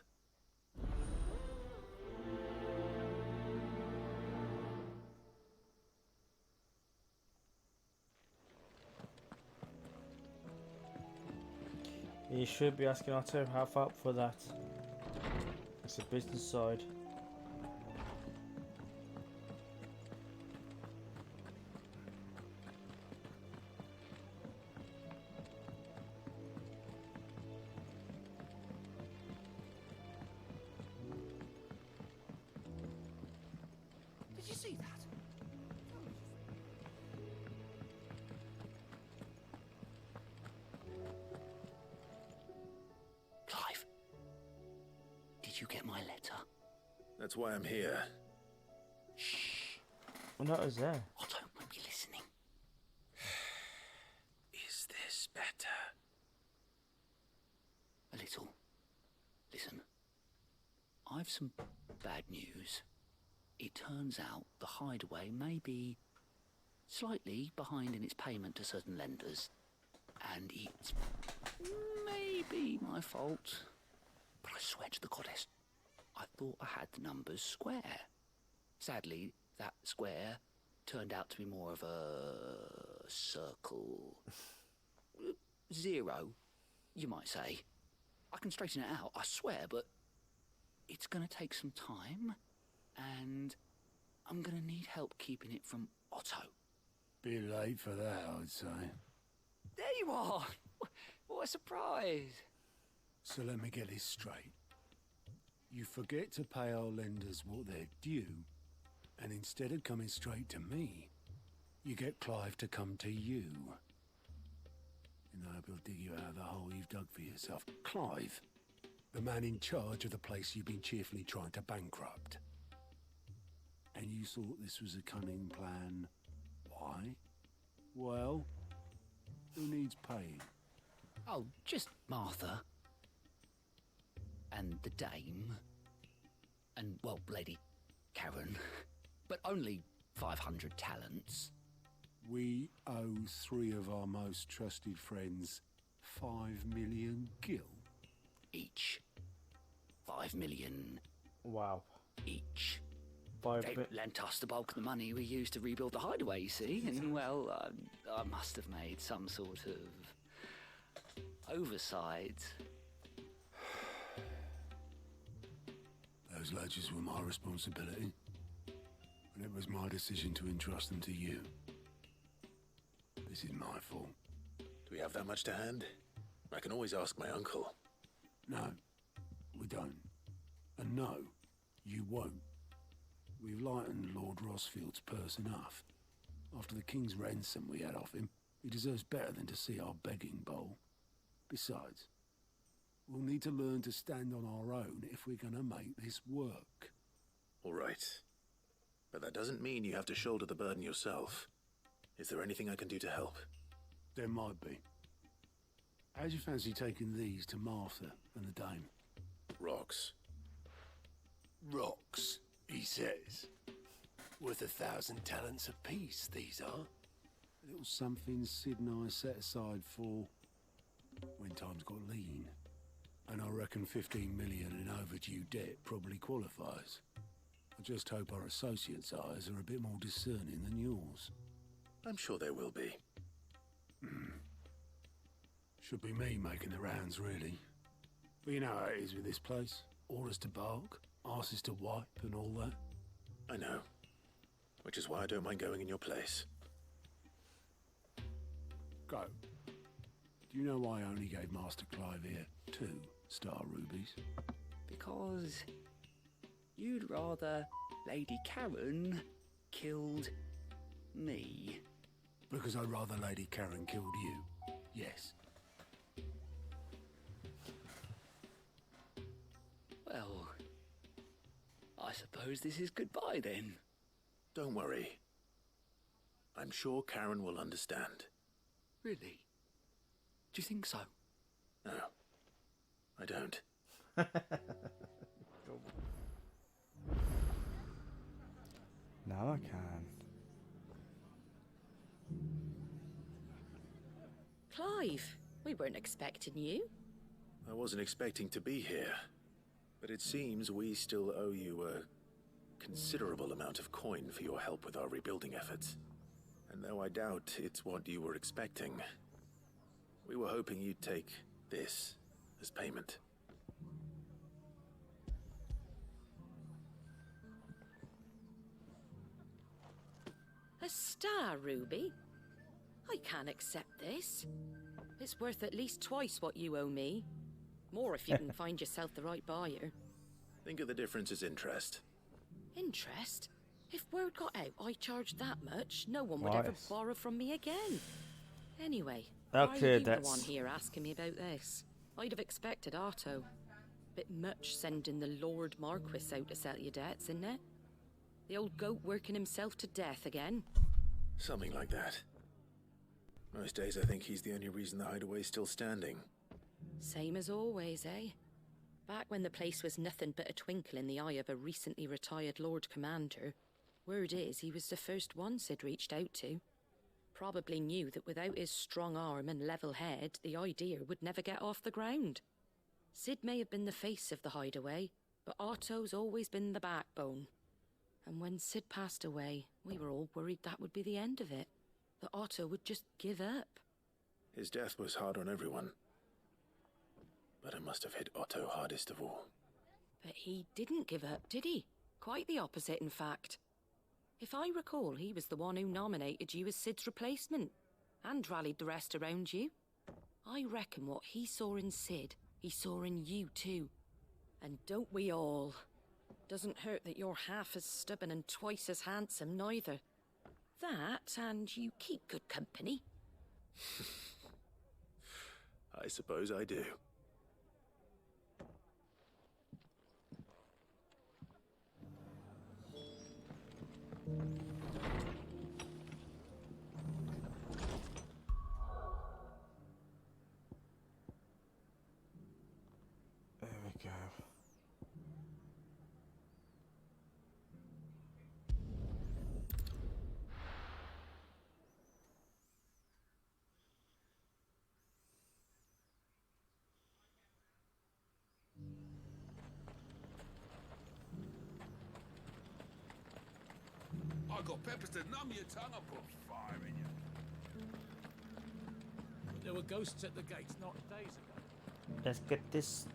You should be asking Otto half up for that. It's a business side. Did you see that? Clive, did you get my letter? That's why I'm here. Shh. Well, that was there. Otto might be listening. Is this better? A little. Listen, I've some bad news. It turns out the hideaway may be slightly behind in its payment to certain lenders, and it's maybe my fault. But I swear to the goddess, I thought I had the numbers square. Sadly, that square turned out to be more of a circle. Zero, you might say. I can straighten it out, I swear, but it's gonna take some time, and I'm gonna need help keeping it from Otto. Bit late for that, I'd say. There you are! What a surprise! So let me get this straight. You forget to pay our lenders what they're due, and instead of coming straight to me, you get Clive to come to you. And I hope he'll dig you out of the hole you've dug for yourself. Clive, the man in charge of the place you've been cheerfully trying to bankrupt. And you thought this was a cunning plan. Why? Well, who needs paying? Oh, just Martha. And the dame. And, well, Lady Karen. But only 500 talents. We owe 3 of our most trusted friends 5 million gil? Each. 5 million Wow. each. 5 They million. lent us the bulk of the money we used to rebuild the hideaway, you see, and well, I must have made some sort of oversight. Those ledgers were my responsibility, and it was my decision to entrust them to you. This is my fault. Do we have that much to hand? I can always ask my uncle. No, we don't. And no, you won't. We've lightened Lord Rosfield's purse enough. After the king's ransom we had off him, he deserves better than to see our begging bowl. Besides, we'll need to learn to stand on our own if we're gonna make this work. All right. But that doesn't mean you have to shoulder the burden yourself. Is there anything I can do to help? There might be. How'd you fancy taking these to Martha and the dame? Rocks. Rocks, he says. Worth 1,000 talents apiece, these are. A little something Sid and I set aside for when times got lean. And I reckon 15 million in overdue debt probably qualifies. I just hope our associates' eyes are a bit more discerning than yours. I'm sure there will be. Should be me making the rounds, really. But you know how it is with this place. Orders to bark, arses to wipe and all that. I know. Which is why I don't mind going in your place. Go. Do you know why I only gave Master Clive here 2 star rubies? Because you'd rather Lady Karen killed me. Because I'd rather Lady Karen killed you. Yes. Well, I suppose this is goodbye then. Don't worry. I'm sure Karen will understand. Really? Do you think so? No, I don't. Now I can. Clive, we weren't expecting you. I wasn't expecting to be here. But it seems we still owe you a considerable amount of coin for your help with our rebuilding efforts. And though I doubt it's what you were expecting, we were hoping you'd take this as payment. A star ruby? I can't accept this. It's worth at least twice what you owe me. More if you can find yourself the right buyer. Think of the difference as interest. Interest? If word got out I charged that much, no one would ever Nice. borrow from me again. Anyway, Okay, why are you the that's- one here asking me about this? I'd have expected Otto. Bit much sending the Lord Marquis out to settle your debts, isn't it? The old goat working himself to death again. Something like that. Most days I think he's the only reason the hideaway's still standing. Same as always, eh? Back when the place was nothing but a twinkle in the eye of a recently retired Lord Commander, word is he was the first one Sid reached out to. Probably knew that without his strong arm and level head, the idea would never get off the ground. Sid may have been the face of the hideaway, but Otto's always been the backbone. And when Sid passed away, we were all worried that would be the end of it. That Otto would just give up. His death was hard on everyone. But it must have hit Otto hardest of all. But he didn't give up, did he? Quite the opposite, in fact. If I recall, he was the one who nominated you as Sid's replacement, and rallied the rest around you. I reckon what he saw in Sid, he saw in you too. And don't we all? Doesn't hurt that you're half as stubborn and twice as handsome, neither. That, and you keep good company. I suppose I do. There we go. I got peppers to numb your tongue. I put fire in you. There were ghosts at the gates not days ago. Let's get this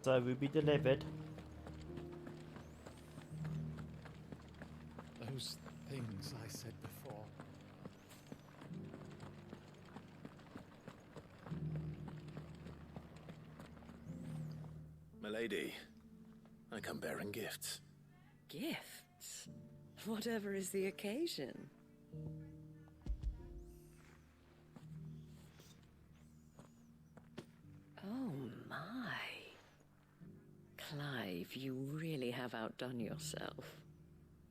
so will be delivered. Those things I said before. Milady, I come bearing gifts. Gifts? Whatever is the occasion. Oh my. Clive, you really have outdone yourself.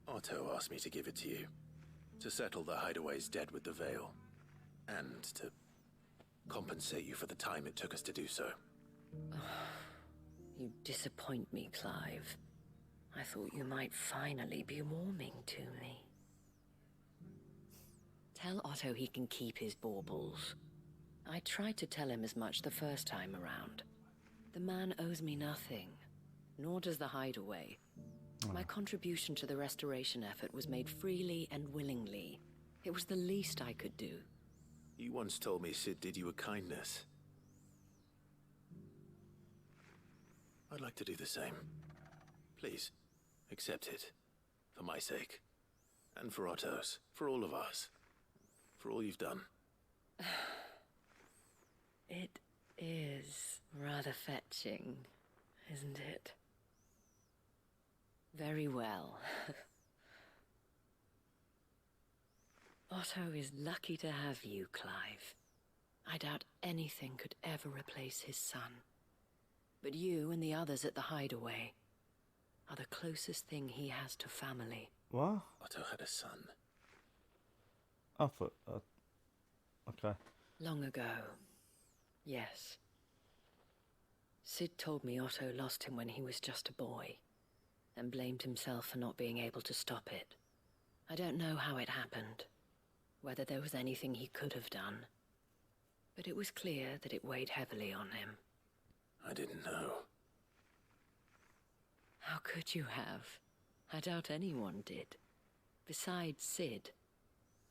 Otto asked me to give it to you. To settle the Hideaway's debt with the Veil. And to compensate you for the time it took us to do so. You disappoint me, Clive. I thought you might finally be warming to me. Tell Otto he can keep his baubles. I tried to tell him as much the first time around. The man owes me nothing, nor does the Hideaway. My contribution to the restoration effort was made freely and willingly. It was the least I could do. You once told me Sid did you a kindness. I'd like to do the same. Please, accept it. For my sake. And for Otto's. For all of us. For all you've done. It is rather fetching, isn't it? Very well. Otto is lucky to have you, Clive. I doubt anything could ever replace his son. But you and the others at the Hideaway are the closest thing he has to family. What? Otto had a son. I thought. Okay. Long ago. Yes. Sid told me Otto lost him when he was just a boy, and blamed himself for not being able to stop it. I don't know how it happened, whether there was anything he could have done, but it was clear that it weighed heavily on him. I didn't know. How could you have? I doubt anyone did. Besides Sid,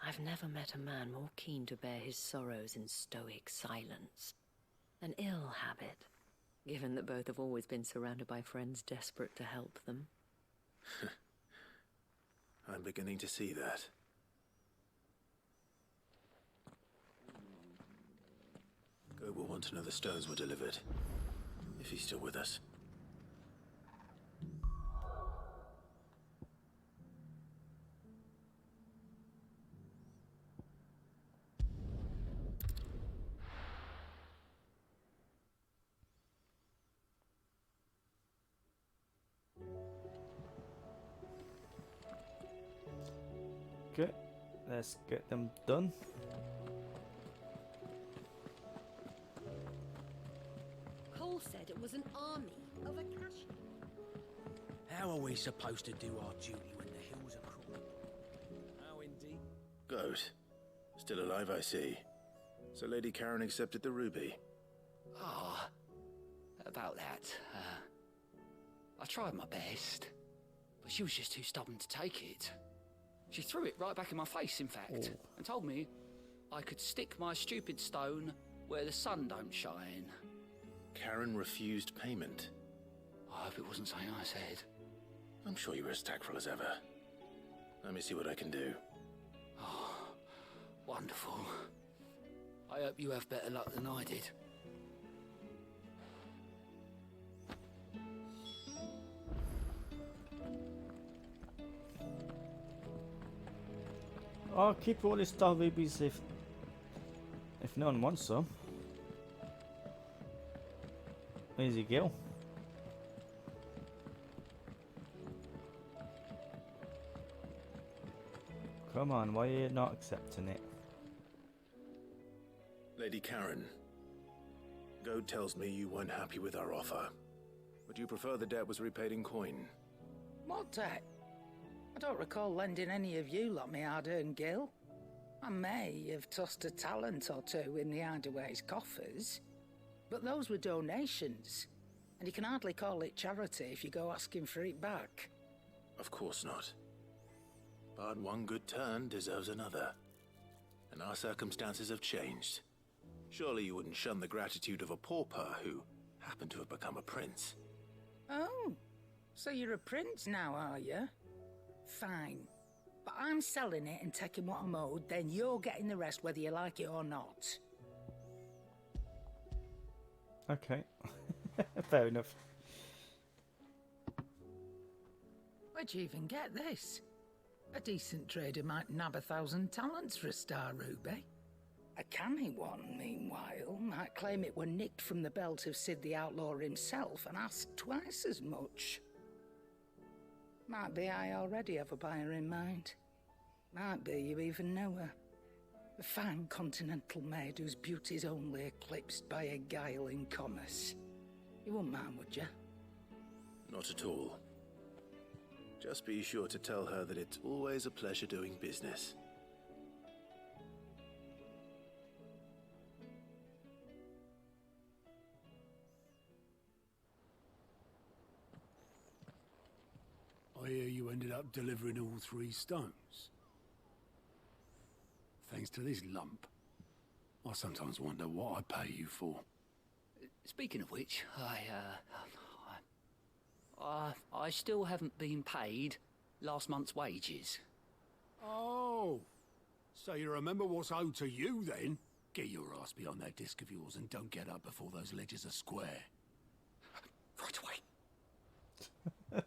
I've never met a man more keen to bear his sorrows in stoic silence. An ill habit, given that both have always been surrounded by friends desperate to help them. I'm beginning to see that. Go will want to know the stones were delivered. If he's still with us. Okay, let's get them done. Cole said it was an army of Akashi. How are we supposed to do our duty when the hills are cruel? How indeed? Goat. Still alive, I see. So Lady Karen accepted the ruby. Ah, about that. I tried my best, but she was just too stubborn to take it. She threw it right back in my face, in fact, and told me I could stick my stupid stone where the sun don't shine. Karen refused payment. I hope it wasn't something I said. I'm sure you were as tactful as ever. Let me see what I can do. Oh, wonderful. I hope you have better luck than I did. I'll keep all these star rubies if no one wants some. Easy Gil. Come on, why are you not accepting it? Lady Karen, Goad tells me you weren't happy with our offer. Would you prefer the debt was repaid in coin? What debt? I don't recall lending any of you lot me hard-earned gil. I may have tossed a talent or two in the Hideaway's coffers, but those were donations, and you can hardly call it charity if you go asking for it back. Of course not. But one good turn deserves another. And our circumstances have changed. Surely you wouldn't shun the gratitude of a pauper who happened to have become a prince. Oh, so you're a prince now, are you? Fine. But I'm selling it and taking what I'm owed, then you're getting the rest whether you like it or not. Okay. Fair enough. Where'd you even get this? A decent trader might nab 1,000 talents for a star ruby. A canny one, meanwhile, might claim it were nicked from the belt of Sid the Outlaw himself and ask twice as much. Might be I already have a buyer in mind. Might be you even know her. A fine continental maid whose beauty's only eclipsed by a guile in commerce. You wouldn't mind, would you? Not at all. Just be sure to tell her that it's always a pleasure doing business. I hear you ended up delivering all 3 stones. Thanks to this lump. I sometimes wonder what I pay you for. Speaking of which, I still haven't been paid last month's wages. Oh, so you remember what's owed to you then? Get your ass behind that disc of yours and don't get up before those ledgers are square. Right away.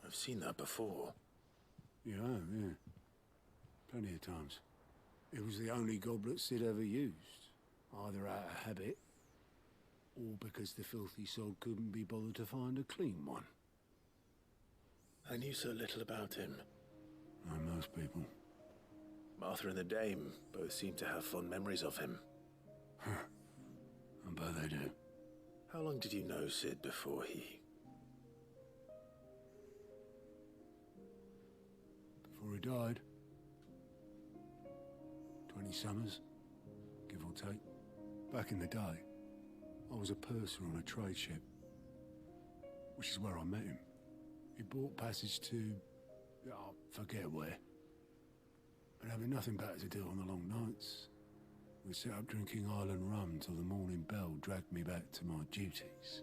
I've seen that before. Yeah, yeah. Plenty of times. It was the only goblet Sid ever used. Either out of habit, or because the filthy sod couldn't be bothered to find a clean one. I knew so little about him. Like most people. Martha and the Dame both seem to have fond memories of him. I bet they do. How long did you know Sid before he... Before he died. 20 summers, give or take. Back in the day, I was a purser on a trade ship, which is where I met him. He bought passage to... I forget where. But having nothing better to do on the long nights, we set up drinking island rum till the morning bell dragged me back to my duties.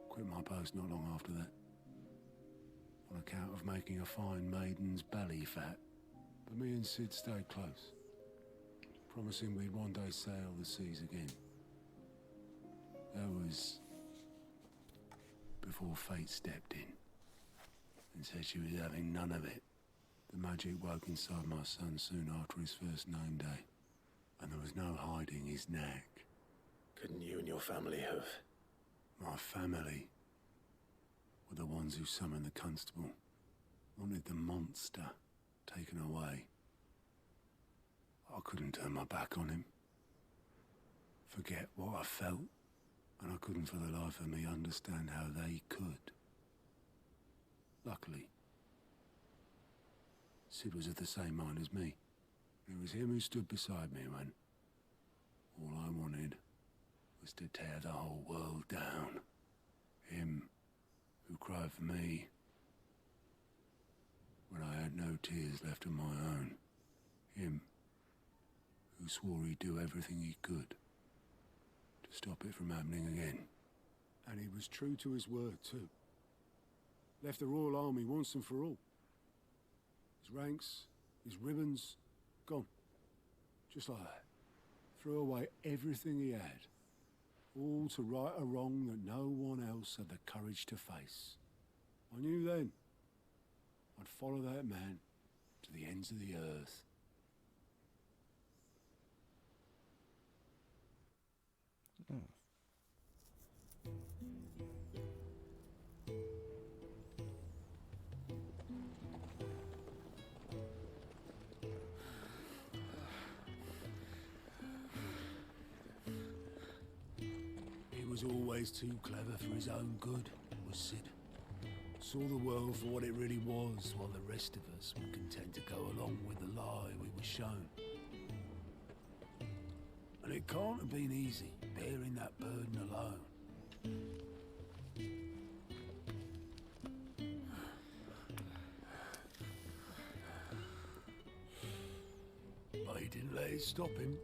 Quit my post not long after that. On account of making a fine maiden's belly fat. But me and Sid stayed close, promising we'd one day sail the seas again. That was before fate stepped in and said she was having none of it. The magic woke inside my son soon after his first name day, and there was no hiding his knack. Couldn't you and your family have... My family were the ones who summoned the constable, wanted the monster taken away. I couldn't turn my back on him, forget what I felt, and I couldn't for the life of me understand how they could. Luckily, Sid was of the same mind as me. It was him who stood beside me when all I wanted was to tear the whole world down. Him who cried for me when I had no tears left of my own. Him who swore he'd do everything he could to stop it from happening again. And he was true to his word, too. Left the Royal Army once and for all. His ranks, his ribbons, gone. Just like that. Threw away everything he had. All to right a wrong that no one else had the courage to face. I knew then I'd follow that man to the ends of the earth. He was always too clever for his own good, was Sid. Saw the world for what it really was, while the rest of us were content to go along with the lie we were shown. And it can't have been easy, bearing that burden alone. he didn't let it stop him.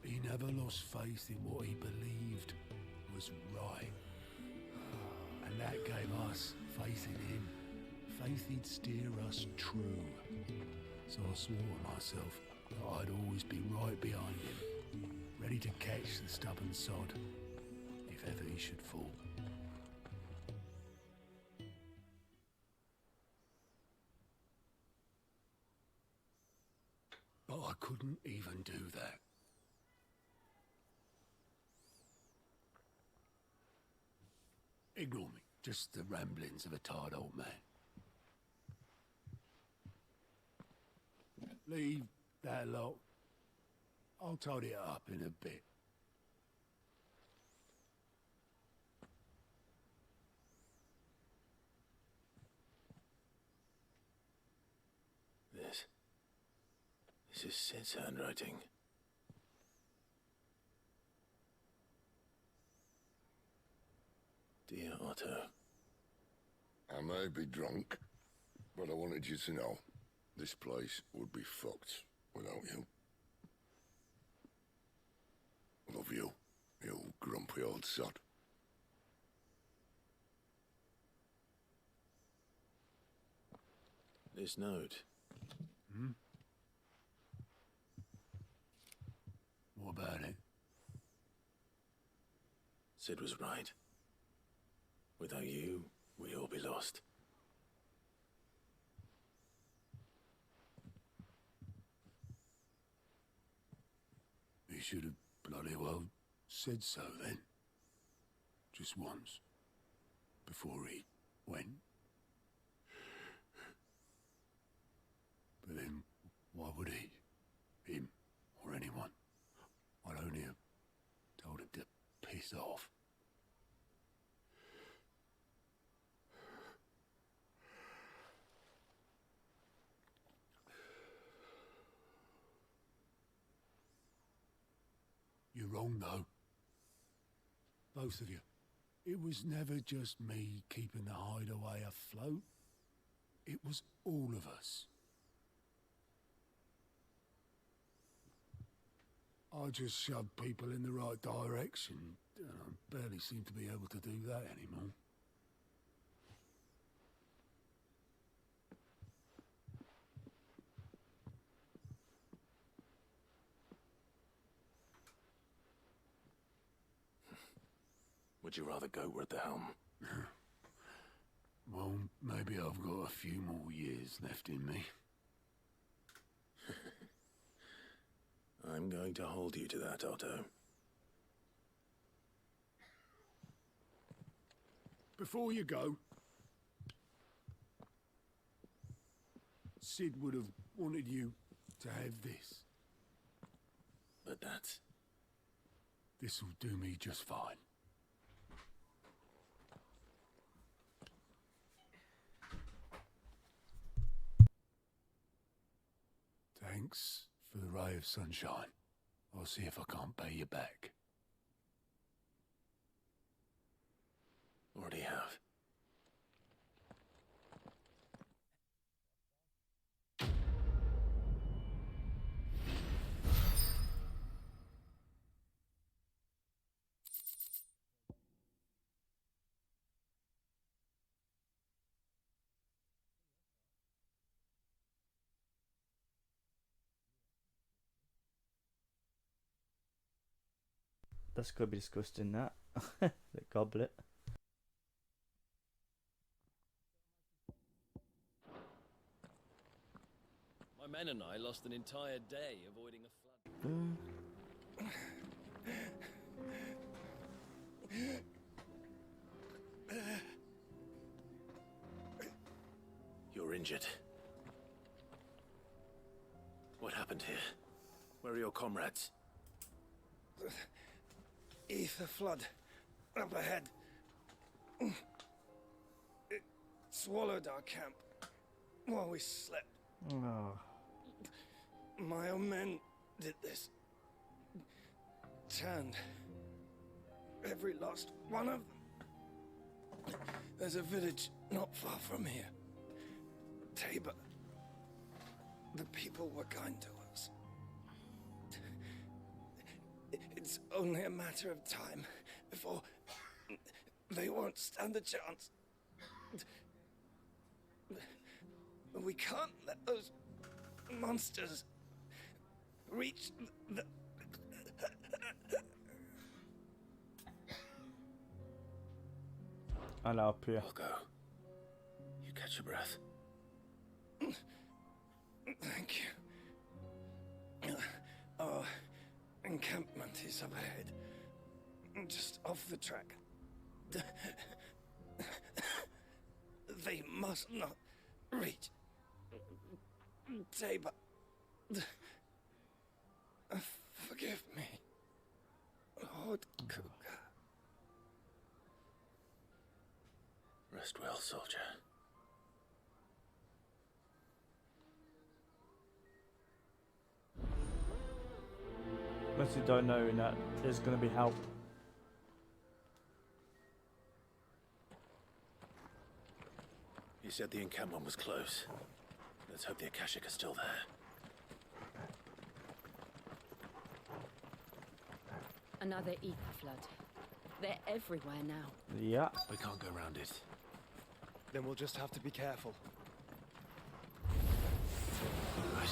He never lost faith in what he believed was right. And that gave us faith in him. Faith he'd steer us true. So I swore to myself that I'd always be right behind him, ready to catch the stubborn sod, if ever he should fall. But I couldn't even do that. Ignore me, just the ramblings of a tired old man. Leave that lot. I'll tidy it up in a bit. This is Sid's handwriting. Dear Otto. I may be drunk, but I wanted you to know this place would be fucked without you. Love you, you grumpy old sod. This note. Hmm? What about it? Sid was right. Without you, we'd all be lost. He should have bloody well said so then. Just once. Before he went. But then, why would he? Him, or anyone? I'd only have told him to piss off. You're wrong, though. Both of you. It was never just me keeping the hideaway afloat. It was all of us. I just shoved people in the right direction, and I barely seem to be able to do that anymore. Would you rather Goat were at the helm? Well, maybe I've got a few more years left in me. I'm going to hold you to that, Otto. Before you go, Sid would have wanted you to have this. But that's... This'll do me just fine. Thanks for the ray of sunshine. I'll see if I can't pay you back. Already have. That's going to be disgusting, that. The goblet. My men and I lost an entire day avoiding a flood. You're injured. What happened here? Where are your comrades? Ether flood up ahead. It swallowed our camp while we slept. Oh. My own men did this. Turned every last one of them. There's a village not far from here. Tabor. The people were kind to us. It's only a matter of time before they won't stand a chance. We can't let those monsters reach the... I'll help you. I'll go. You catch your breath. Thank you. Our encampment is up ahead, just off the track. They must not reach Tabor. Forgive me, Lord Cougar. Rest well, soldier. Unless you don't know that there's going to be help. You said the encampment was close. Let's hope the Akashic are still there. Another ether flood. They're everywhere now. Yeah. We can't go around it. Then we'll just have to be careful. Good.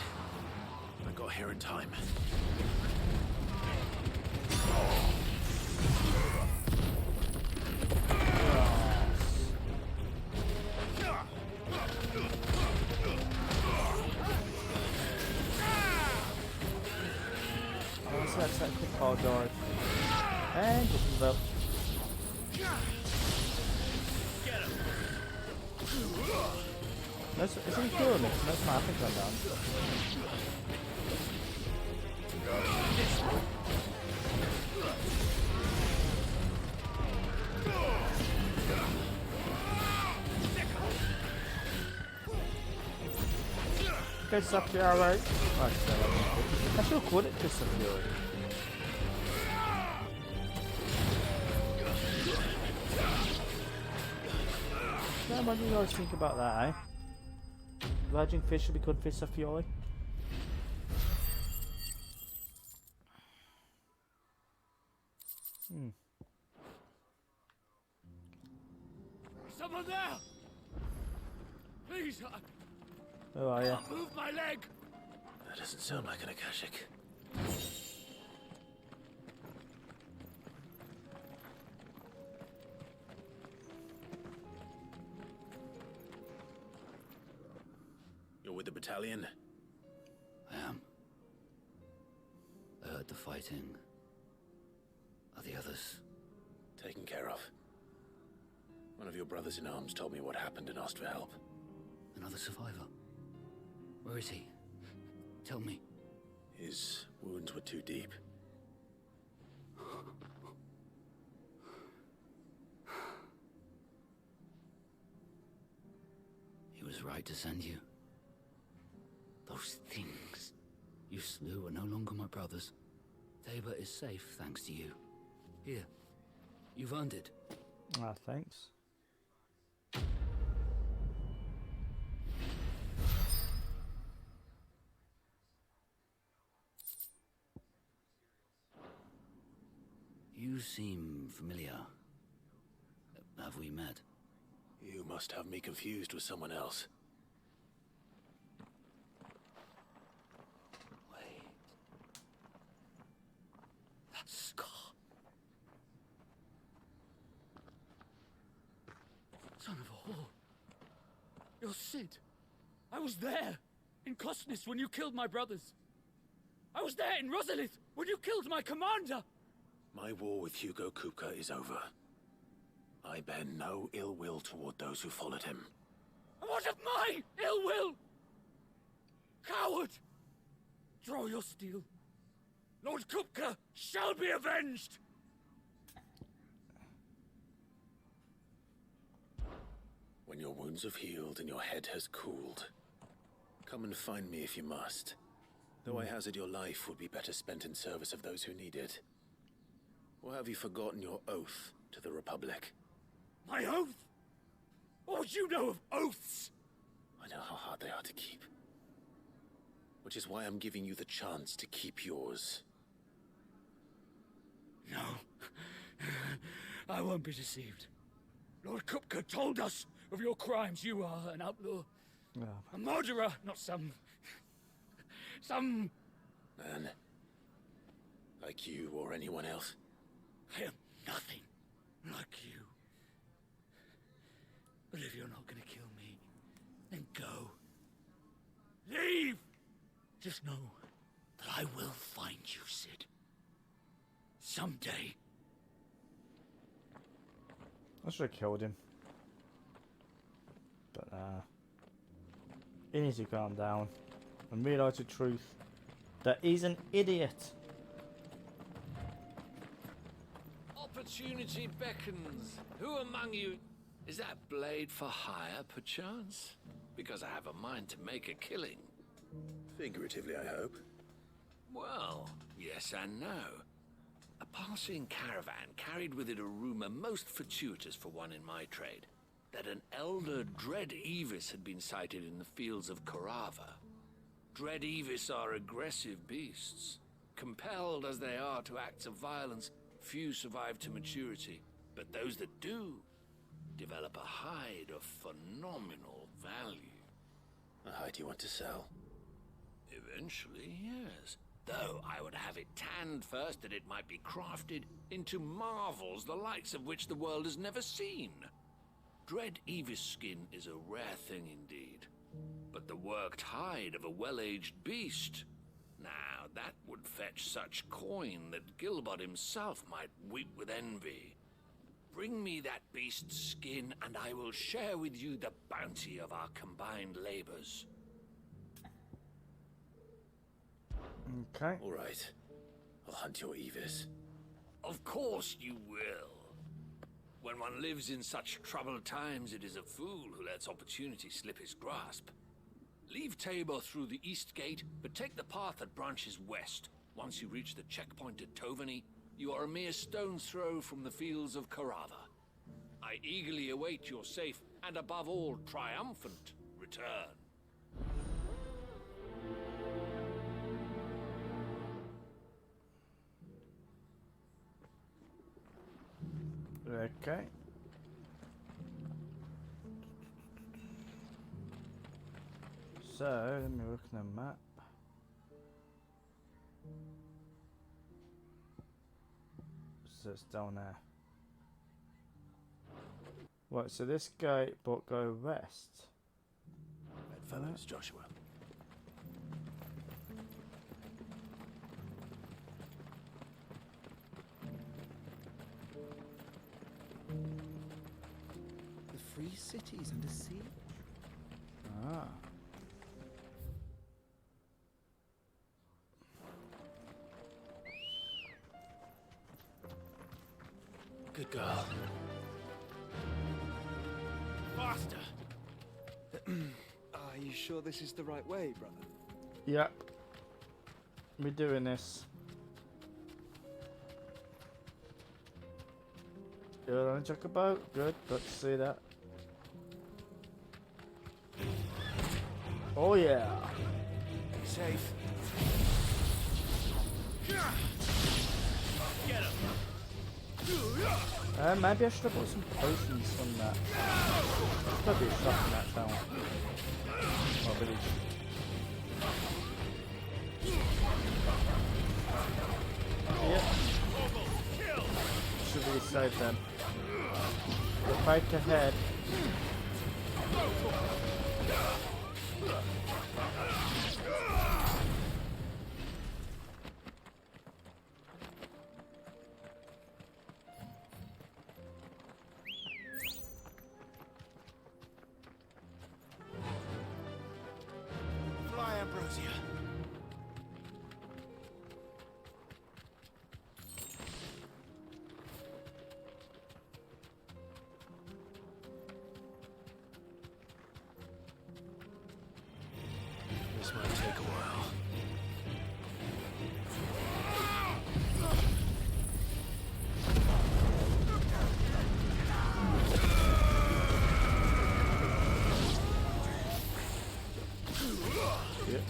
I got here in time. That's that quick power dodge. And just about. No, isn't he killing me? No snapping gone down. Good stuff, you're alright. I should have quit it just to do it. Yeah, what do you guys think about that, eh? Raging fish should be called Fist of Fury. Someone there! Please, Who are you? can't move my leg! That doesn't sound like an Akashic. You're with the battalion? I am. I heard the fighting. Are the others? Taken care of. One of your brothers in arms told me what happened and asked for help. Another survivor? Where is he? Tell me. His wounds were too deep. He was right to send you. Those things you slew are no longer my brothers. Tabor is safe thanks to you. Here, you've earned it. Ah, thanks. You seem familiar. Have we met? You must have me confused with someone else. Wait. That scar. Son of a whore. You're Sid. I was there in Cosnes when you killed my brothers. I was there in Rosalith when you killed my commander. My war with Hugo Kupka is over. I bear no ill will toward those who followed him. And what of my ill will? Coward! Draw your steel. Lord Kupka shall be avenged! When your wounds have healed and your head has cooled, come and find me if you must. Though I hazard your life would be better spent in service of those who need it. Or have you forgotten your oath to the Republic? My oath? What would you know of oaths? I know how hard they are to keep. which is why I'm giving you the chance to keep yours. No. I won't be deceived. Lord Kupka told us of your crimes. You are an outlaw. A murderer, not some... Man. Like you or anyone else. I am nothing like you. But if you're not gonna kill me, then go. Leave! Just know that I will find you, Sid. Someday. I should have killed him. But he needs to calm down and realise the truth. That he's an idiot. Opportunity beckons. Who among you... Is that blade for hire, perchance? Because I have a mind to make a killing. Figuratively, I hope. Well, yes and no. A passing caravan carried with it a rumor most fortuitous for one in my trade, that an elder Dread Evis had been sighted in the fields of Korava. Dread Evis are aggressive beasts. Compelled as they are to acts of violence, few survive to maturity, but those that do develop a hide of phenomenal value. A hide you want to sell? Eventually, yes. Though I would have it tanned first that it might be crafted into marvels the likes of which the world has never seen. Dread Evis skin is a rare thing indeed. But the worked hide of a well-aged beast... Now, that would fetch such coin that Gilbert himself might weep with envy. Bring me that beast's skin, and I will share with you the bounty of our combined labors. Okay. All right. I'll hunt your Evis. Of course you will. When one lives in such troubled times, it is a fool who lets opportunity slip his grasp. Leave Tabor through the east gate, but take the path that branches west. Once you reach the checkpoint at Tovani, you are a mere stone's throw from the fields of Korava. I eagerly await your safe, and above all, triumphant return. Okay. So, let me look at the map. So it's down there. Right, so this gate but go west. Bedfellows, Joshua. The free city's under siege. Ah. Good girl. Faster! Are you sure this is the right way, brother? Yep. We're doing this. Good on a chocobo. Good. Got to see that. Oh yeah. Be safe. Get him! Maybe I should have bought some potions from that. There's got to be a shop in that town. Or village. Yep. Should be safe then. The fight ahead. Fly, Ambrosia. This might take a while. Yep.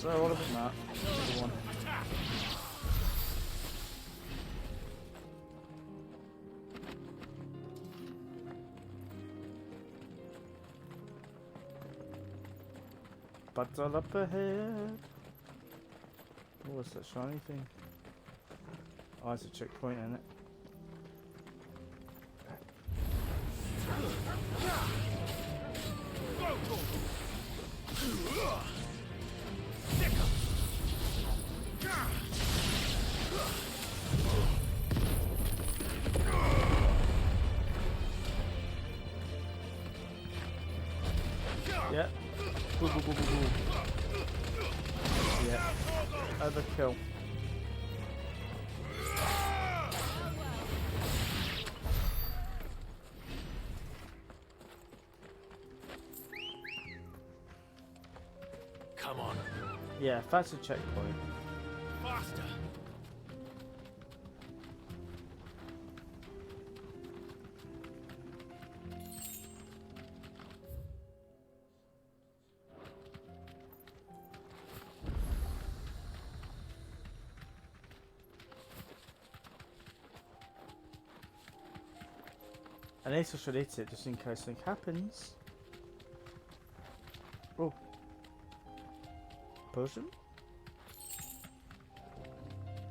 So what about that? Another one. Battle up ahead. Oh, what's that shiny thing? Oh, it's a checkpoint, isn't it? Yeah. Boo, boo, boo, boo, boo. Yeah. Overkill. Come on. Yeah, faster checkpoint. Faster. At least I should hit it just in case something happens. Oh. Potion?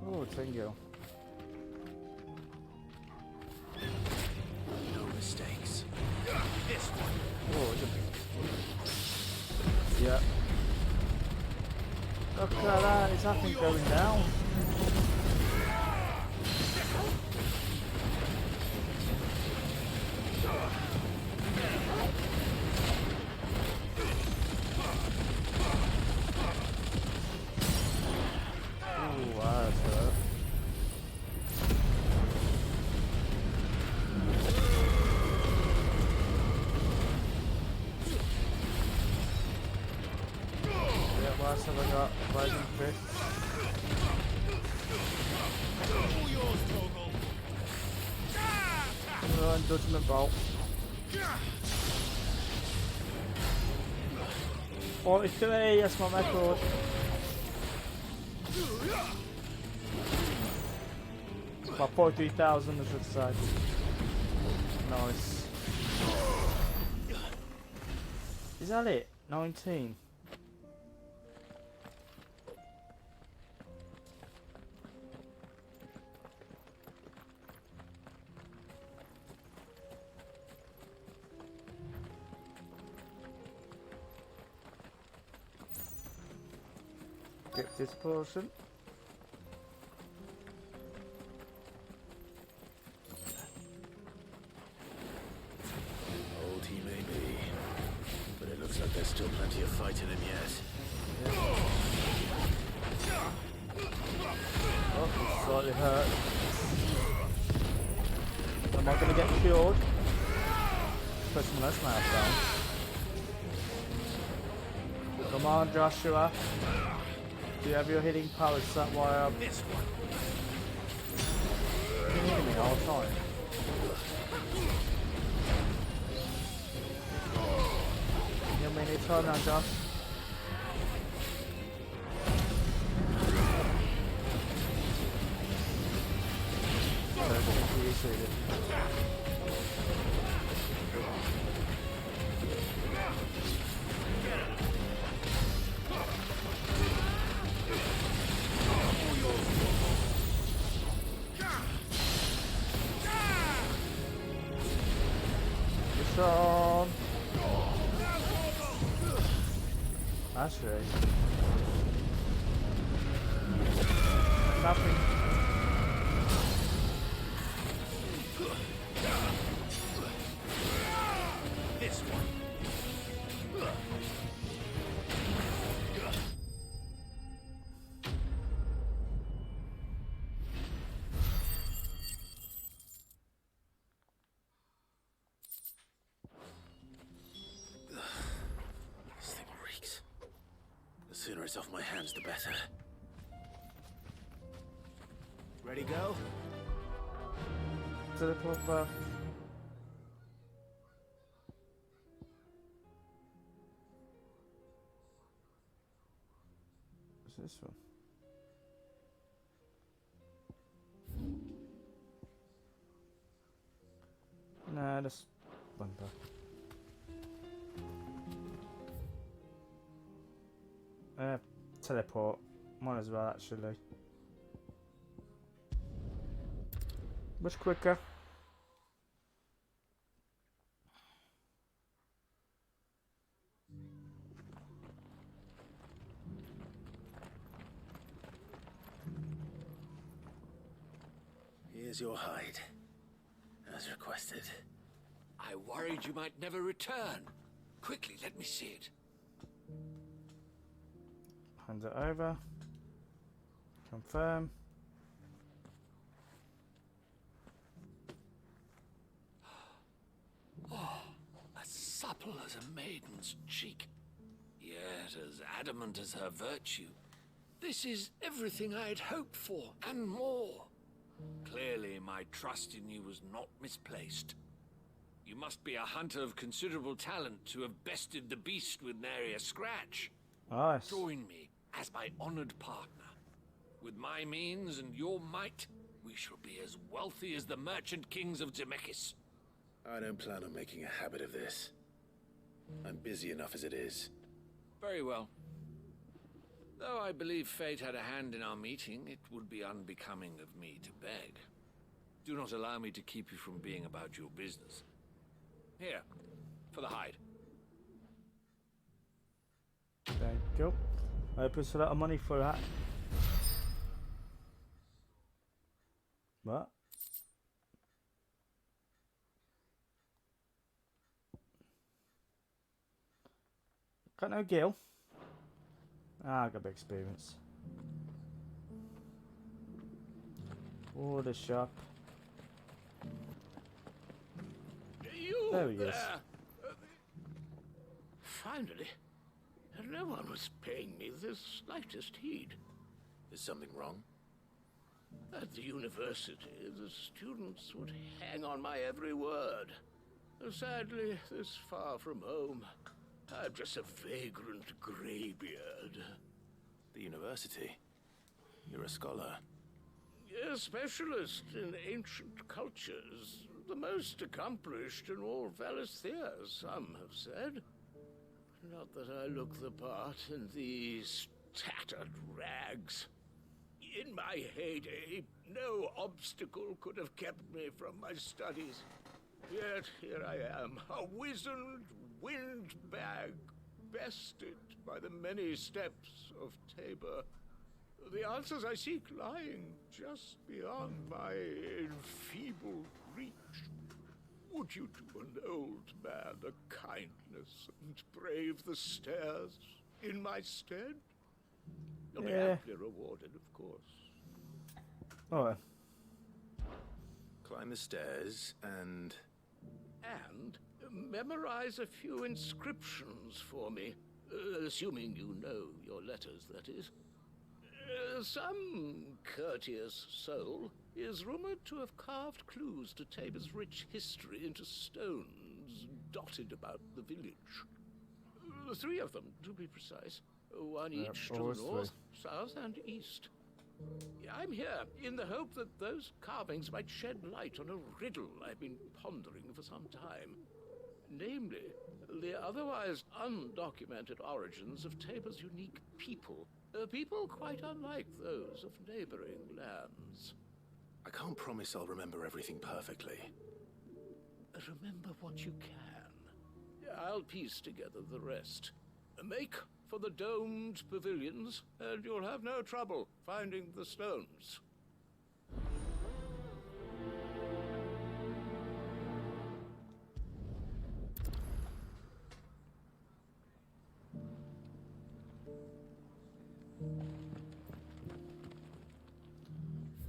Oh, Tingo. No mistakes. This one. Oh, yeah. Look at that, is that thing going down? Have I got Rising Fist? Run, Judgment Bolt. 43, that's my record. About 43,000 I should say. Nice. Is that it? 19. Get this potion. Old he may be, but it looks like there's still plenty of fight in him yet. Oh, he's slightly hurt. Am I going to get cured? Put some less mouth down. Come on, Joshua. Do you have your hitting powers? Is that why I'm... You're hitting me all the time. You mean it's hard now, Josh? That's right. Nothing. This one. This thing reeks. The sooner it's off my hands, the better. Ready, go? Teleport back. What's this one? Nah, just bumper. Teleport. Might as well, actually. Much quicker. Here's your hide, as requested. I worried you might never return. Quickly, let me see it. Hand it over. Confirm. Oh, as supple as a maiden's cheek, yet as adamant as her virtue. This is everything I had hoped for, and more. Clearly, my trust in you was not misplaced. You must be a hunter of considerable talent to have bested the beast with nary a scratch. Nice. Join me as my honored partner. With my means and your might, we shall be as wealthy as the merchant kings of Zemeckis. I don't plan on making a habit of this. I'm busy enough as it is. Very well. Though I believe fate had a hand in our meeting, it would be unbecoming of me to beg. Do not allow me to keep you from being about your business. Here, for the hide. Thank you. I put a lot of money for that. What? Got no gill. Ah, I got big experience. Order shop. There he is. Finally. No one was paying me the slightest heed. Is something wrong? At the university, the students would hang on my every word. Sadly, this far from home, I'm just a vagrant greybeard. The university? You're a scholar. A specialist in ancient cultures. The most accomplished in all Valisthea, some have said. Not that I look the part in these tattered rags. In my heyday, no obstacle could have kept me from my studies. Yet here I am, a wizened windbag, bested by the many steps of Tabor. The answers I seek lying just beyond my enfeebled reach. Would you do an old man a kindness and brave the stairs in my stead? You'll be amply rewarded, of course. Alright. Climb the stairs and... And memorize a few inscriptions for me. Assuming you know your letters, that is. Some courteous soul is rumored to have carved clues to Tabor's rich history into stones dotted about the village. 3 of them, to be precise. One each to the north, south, and east. I'm here in the hope that those carvings might shed light on a riddle I've been pondering for some time. Namely, the otherwise undocumented origins of Tabor's unique people. People quite unlike those of neighboring lands. I can't promise I'll remember everything perfectly. Remember what you can. I'll piece together the rest. Make for the domed pavilions, and you'll have no trouble finding the stones.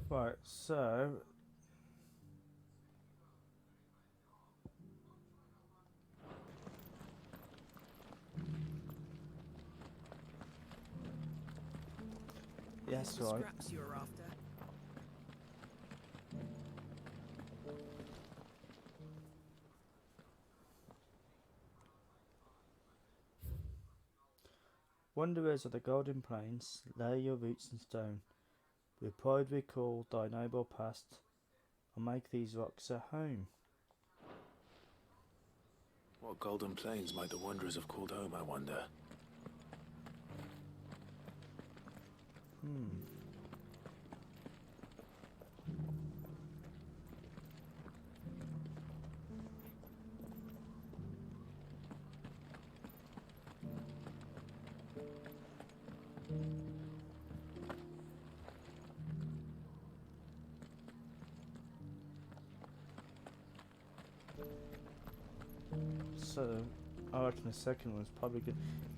Right, so... Yes, right. Scraps you're after. Wanderers of the Golden Plains, lay your roots in stone. With pride recall thy noble past, and make these rocks a home. What Golden Plains might the Wanderers have called home, I wonder? So, I reckon the second one's probably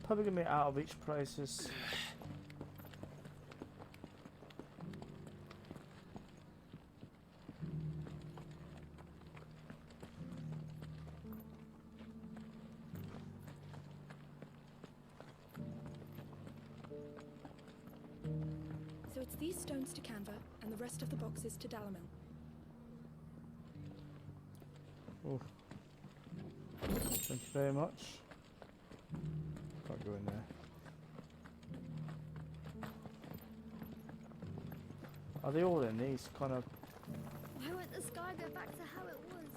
gonna be out of each places. So it's these stones to Canva, and the rest of the boxes to Dalamil. Oh. Thank you very much. Can't go in there. Are they all in these kind of... Why won't the sky go back to how it was?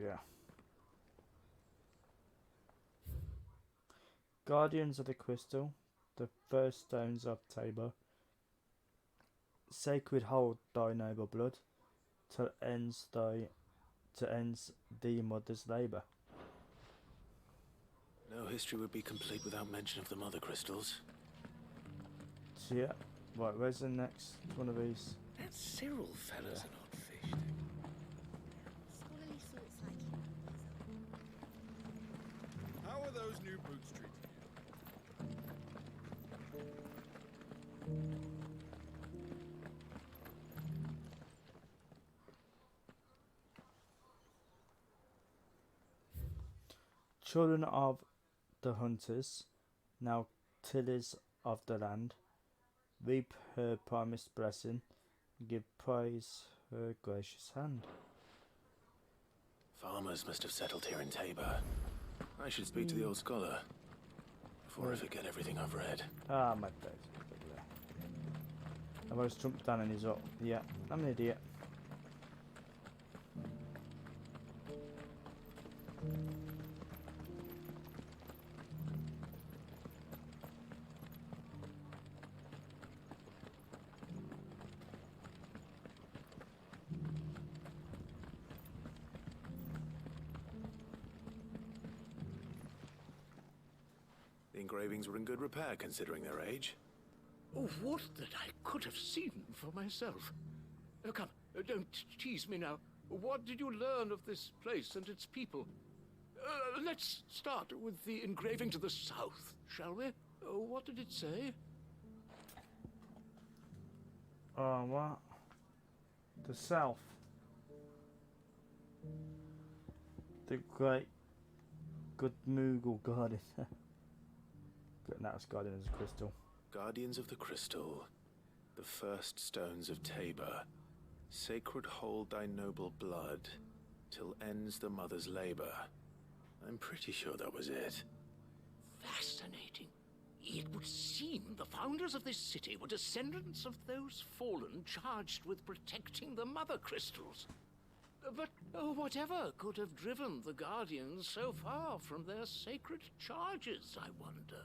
Yeah. Guardians of the Crystal, the first stones of Tabor. Sacred hold thy noble blood, till ends the mother's labour. No history would be complete without mention of the Mother Crystals. So yeah, right, where's the next one of these? That Cyril fella's an odd fish. Scholarly sorts like him. How are those new boots treating Children of the hunters, now tillers of the land, reap her promised blessing, give praise her gracious hand. Farmers must have settled here in Tabor. I should speak to the old scholar before I forget everything I've read. Ah, my days. I've always jumped down and he's up. Yeah, I'm an idiot. The engravings were in good repair considering their age. Oh, what that I could have seen for myself. Oh, come, don't tease me now. What did you learn of this place and its people? Let's start with the engraving to the south, shall we? What did it say? What? The south. The great good Moogle Guardian. But now it's Guardian of the Crystal. Guardians of the Crystal, the first stones of Tabor, sacred hold thy noble blood, till ends the mother's labor. I'm pretty sure that was it. Fascinating. It would seem the founders of this city were descendants of those fallen charged with protecting the Mother Crystals. But whatever could have driven the Guardians so far from their sacred charges, I wonder?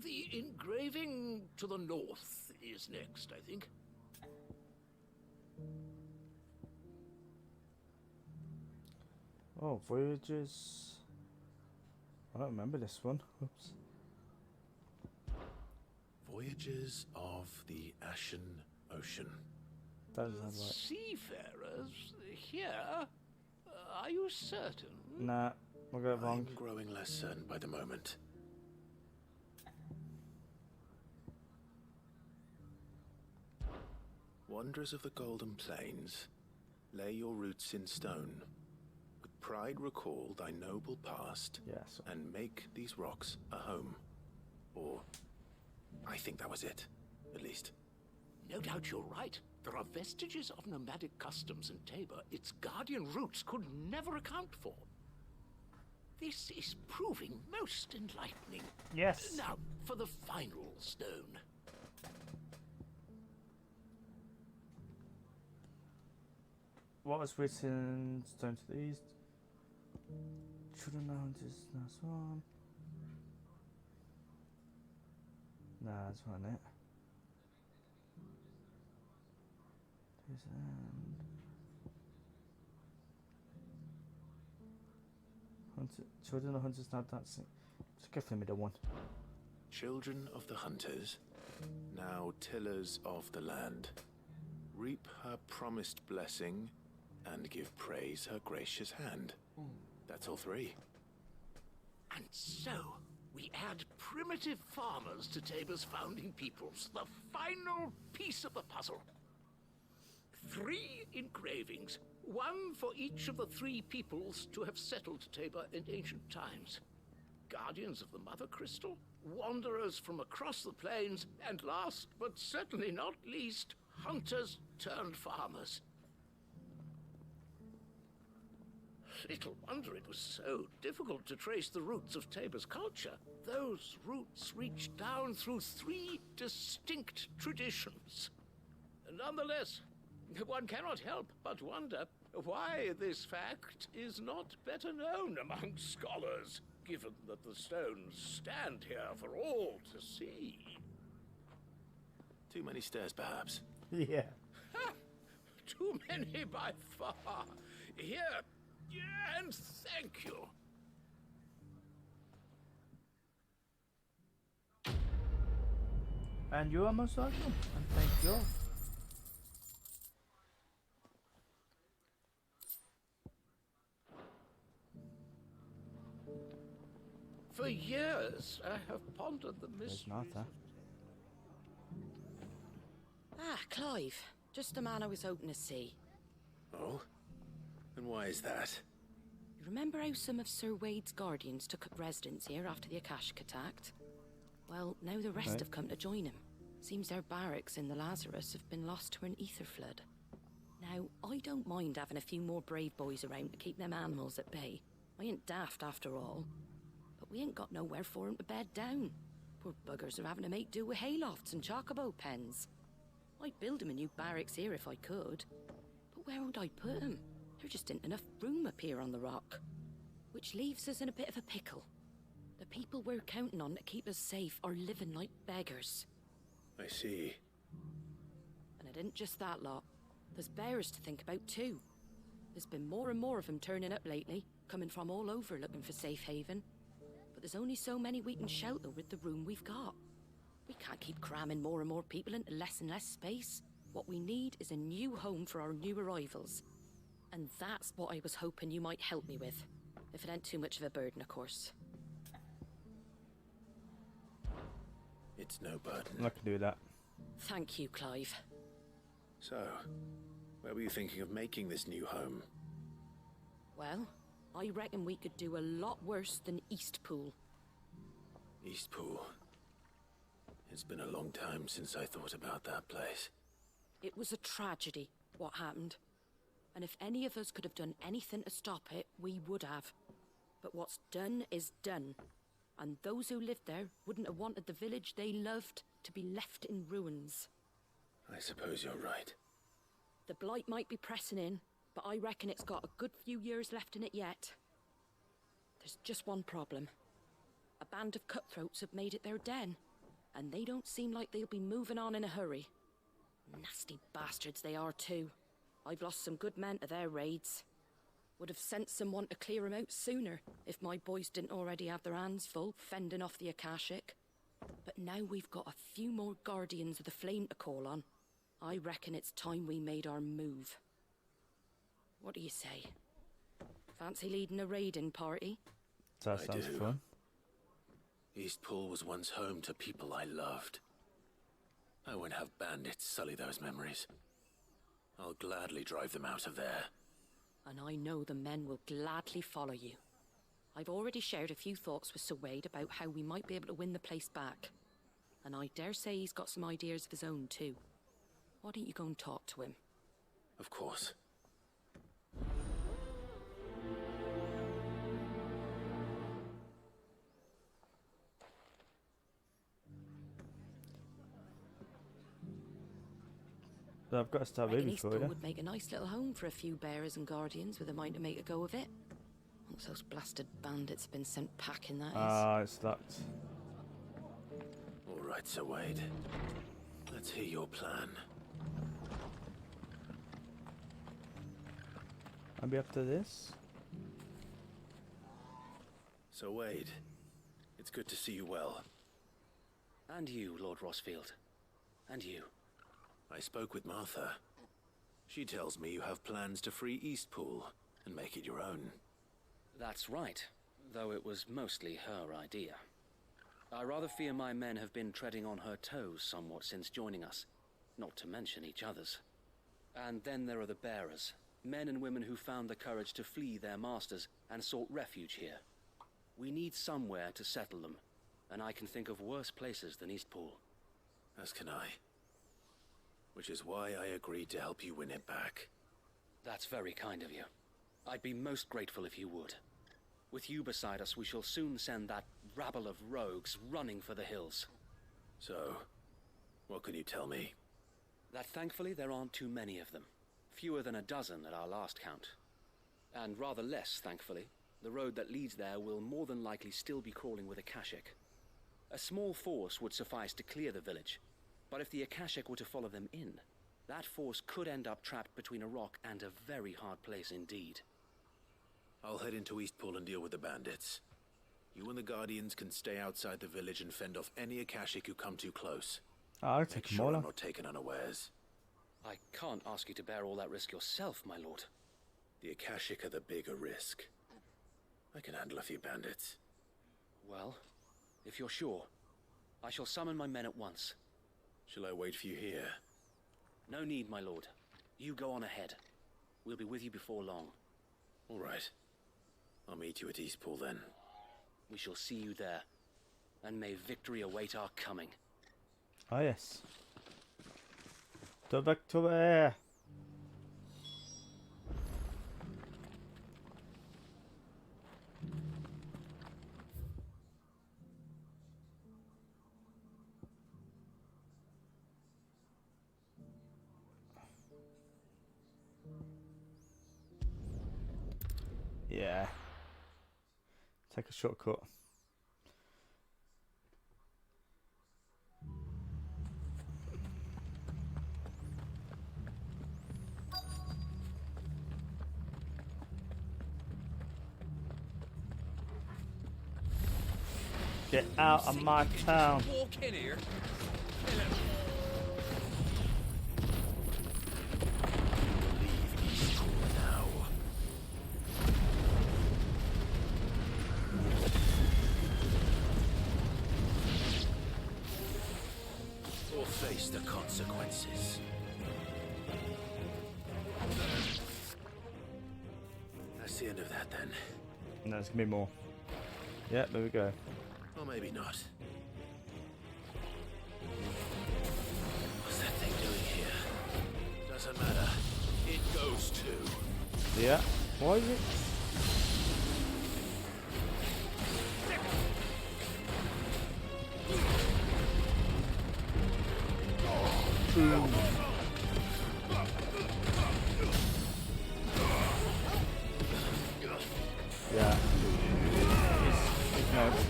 The engraving to the north is next, I think. Oh, Voyages. I don't remember this one. Oops. Voyages of the Ashen Ocean. That doesn't sound right. Seafarers here? Are you certain? Nah, I got it wrong. I'm growing less certain by the moment. Wanderers of the Golden Plains, lay your roots in stone. With pride recall thy noble past, yes, and make these rocks a home. Or, I think that was it, at least. No doubt you're right. There are vestiges of nomadic customs in Tabor its guardian roots could never account for. This is proving most enlightening. Yes. Now, for the final stone. What was written? Stone to the east. Children know this last one. Nah, that's not it. Children of hunters now dancing. Just go for the middle one. Children of the hunters, now tillers of the land, reap her promised blessing and give praise her gracious hand. That's all three. And so, we add primitive farmers to Tabor's founding peoples, the final piece of the puzzle. 3 engravings, one for each of the 3 peoples to have settled Tabor in ancient times. Guardians of the Mother Crystal, wanderers from across the plains, and last but certainly not least, hunters turned farmers. Little wonder it was so difficult to trace the roots of Tabor's culture. Those roots reach down through 3 distinct traditions. Nonetheless, one cannot help but wonder why this fact is not better known among scholars, given that the stones stand here for all to see. Too many stairs, perhaps. Yeah. Ha! Too many by far. Here, and thank you. And you are most welcome, and thank you. For years, I have pondered the mystery. Martha. Ah, Clive. Just the man I was hoping to see. Oh? And why is that? You remember how some of Sir Wade's guardians took up residence here after the Akashic attacked? Well, now the rest have come to join him. Seems their barracks in the Lazarus have been lost to an ether flood. Now, I don't mind having a few more brave boys around to keep them animals at bay. I ain't daft after all. But we ain't got nowhere for 'em to bed down. Poor buggers are having to make do with haylofts and chocobo pens. I'd build 'em a new barracks here if I could. But where would I put 'em? There just ain't enough room up here on the rock. Which leaves us in a bit of a pickle. The people we're counting on to keep us safe are living like beggars. I see. And it isn't just that lot. There's bears to think about too. There's been more and more of them turning up lately, coming from all over looking for safe haven. But there's only so many we can shelter with the room we've got. We can't keep cramming more and more people into less and less space. What we need is a new home for our new arrivals. And that's what I was hoping you might help me with. If it ain't too much of a burden, of course. It's no burden. I can do that. Thank you, Clive. So, where were you thinking of making this new home? Well, I reckon we could do a lot worse than Eastpool. Eastpool. It's been a long time since I thought about that place. It was a tragedy, what happened. And if any of us could have done anything to stop it, we would have. But what's done is done. And those who lived there wouldn't have wanted the village they loved to be left in ruins. I suppose you're right. The blight might be pressing in, but I reckon it's got a good few years left in it yet. There's just one problem. A band of cutthroats have made it their den, and they don't seem like they'll be moving on in a hurry. Nasty bastards they are too. I've lost some good men to their raids. Would have sent someone to clear 'em out sooner if my boys didn't already have their hands full fending off the Akashic. But now we've got a few more guardians of the flame to call on. I reckon it's time we made our move. What do you say? Fancy leading a raiding party? That sounds fun. Eastpool was once home to people I loved. I won't have bandits sully those memories. I'll gladly drive them out of there. And I know the men will gladly follow you. I've already shared a few thoughts with Sir Wade about how we might be able to win the place back. And I dare say he's got some ideas of his own too. Why don't you go and talk to him? Of course. I've got to start Reckon reading for Eastpool you. would make a nice little home for a few bearers and guardians with a mind to make a go of it. Once those blasted bandits have been sent packing, that is. Ah, it's locked. All right, Sir Wade. Let's hear your plan. I'll be up to this. Sir Wade, it's good to see you well. And you, Lord Rossfield. And you. I spoke with Martha. She tells me you have plans to free Eastpool and make it your own. That's right, though it was mostly her idea. I rather fear my men have been treading on her toes somewhat since joining us, not to mention each other's. And then there are the bearers, men and women who found the courage to flee their masters and sought refuge here. We need somewhere to settle them, and I can think of worse places than Eastpool. As can I. Which is why I agreed to help you win it back. That's very kind of you. I'd be most grateful if you would. With you beside us, we shall soon send that rabble of rogues running for the hills. So, what can you tell me? That thankfully there aren't too many of them. Fewer than a dozen at our last count. And rather less, thankfully, the road that leads there will more than likely still be crawling with Akashic. A small force would suffice to clear the village, but if the Akashic were to follow them in, that force could end up trapped between a rock and a very hard place indeed. I'll head into Eastpool and deal with the bandits. You and the Guardians can stay outside the village and fend off any Akashic who come too close. I'll Make take them sure all I'm on. not taken unawares. I can't ask you to bear all that risk yourself, my lord. The Akashic are the bigger risk. I can handle a few bandits. Well, if you're sure, I shall summon my men at once. Shall I wait for you here? No need, my lord. You go on ahead. We'll be with you before long. All right. I'll meet you at Eastpool then. We shall see you there. And may victory await our coming. Oh yes. To victory! Yeah. Take a shortcut. Get out of my town. Walk in here. Or face the consequences. That's the end of that then. No, there's gonna be more. Yeah, there we go. Or maybe not. What's that thing doing here? Doesn't matter. It goes too. Yeah. Why is it? Ooh. Yeah. It's nice.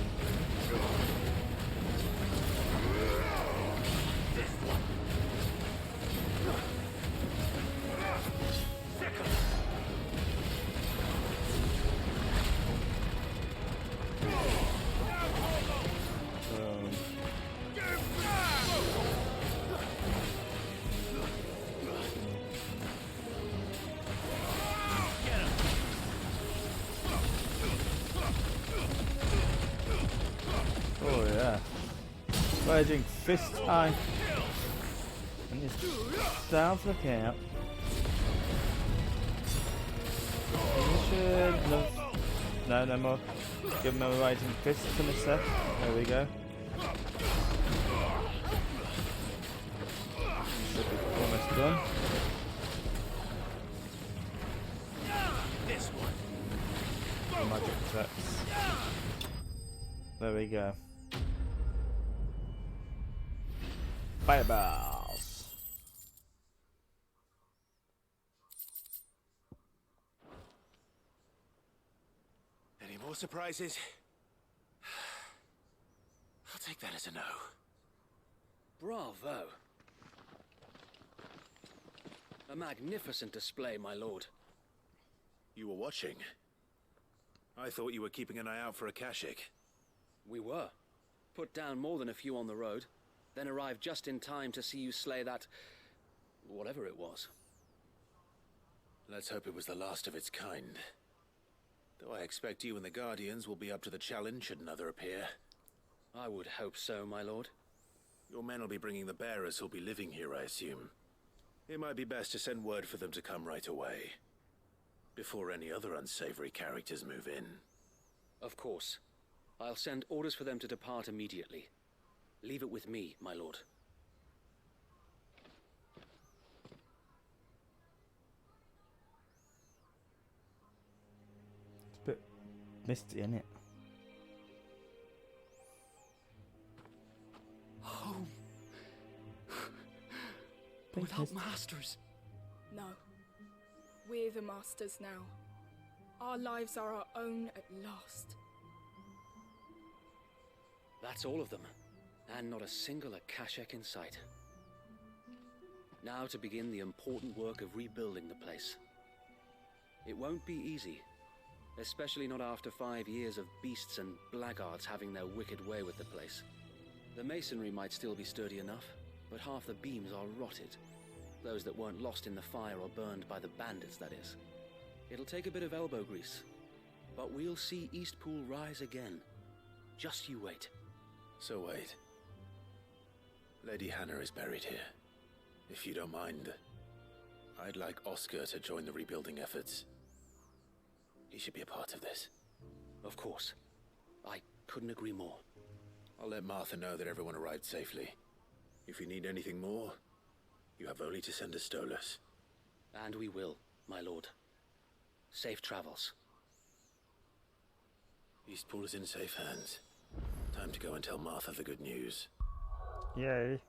Oh yeah. We're doing fist time. And it's down for the count. Finish. No, no more. Give him a rising fist to the set. There we go. Should be almost done. This one. The magic effects. There we go. Fireballs. More surprises? I'll take that as a no. Bravo. A magnificent display, my lord. You were watching? I thought you were keeping an eye out for a Kashik. We were. Put down more than a few on the road, then arrived just in time to see you slay that... whatever it was. Let's hope it was the last of its kind. Though I expect you and the Guardians will be up to the challenge should another appear. I would hope so, my lord. Your men will be bringing the bearers who'll be living here, I assume. It might be best to send word for them to come right away, before any other unsavory characters move in. Of course. I'll send orders for them to depart immediately. Leave it with me, my lord. It's a bit misty, isn't it? Home. Big Without mist. masters. No. We're the masters now. Our lives are our own at last. That's all of them, and not a single Akashak in sight. Now to begin the important work of rebuilding the place. It won't be easy, especially not after 5 years of beasts and blackguards having their wicked way with the place. The masonry might still be sturdy enough, but half the beams are rotted. Those that weren't lost in the fire or burned by the bandits, that is. It'll take a bit of elbow grease, but we'll see Eastpool rise again. Just you wait. So wait. Lady Hannah is buried here. If you don't mind, I'd like Oscar to join the rebuilding efforts. He should be a part of this. Of course. I couldn't agree more. I'll let Martha know that everyone arrived safely. If you need anything more, you have only to send a Stolas. And we will, my lord. Safe travels. Eastpool is in safe hands. Time to go and tell Martha the good news. Yay.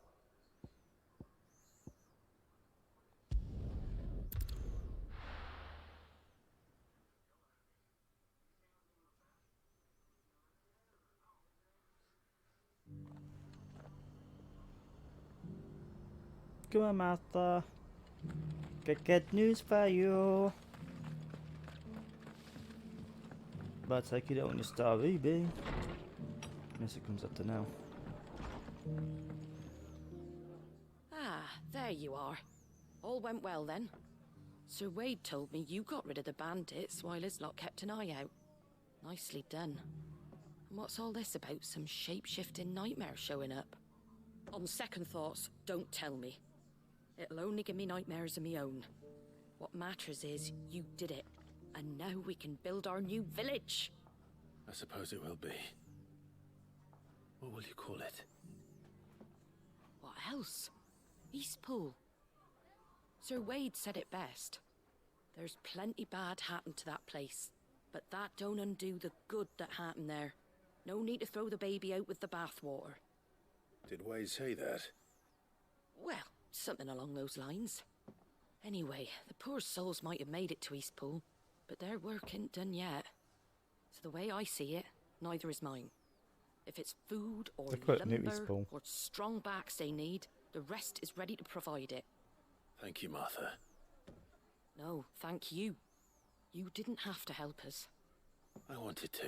Come on, Martha. Got good news for you. But take it on your star ruby. Unless it comes up to now. Ah, there you are. All went well then. Sir Wade told me you got rid of the bandits while his lot kept an eye out. Nicely done. And what's all this about some shape-shifting nightmare showing up? On second thoughts, don't tell me. It'll only give me nightmares of my own. What matters is you did it. And now we can build our new village. I suppose it will be. What will you call it? What else? Eastpool. Sir Wade said it best. There's plenty bad happened to that place, but that don't undo the good that happened there. No need to throw the baby out with the bathwater. Did Wade say that? Well, something along those lines. Anyway, the poor souls might have made it to Eastpool, but their work ain't done yet. So the way I see it, neither is mine. If it's food or lumber or strong backs they need, the rest is ready to provide it. Thank you, Martha. No, thank you. You didn't have to help us. I wanted to.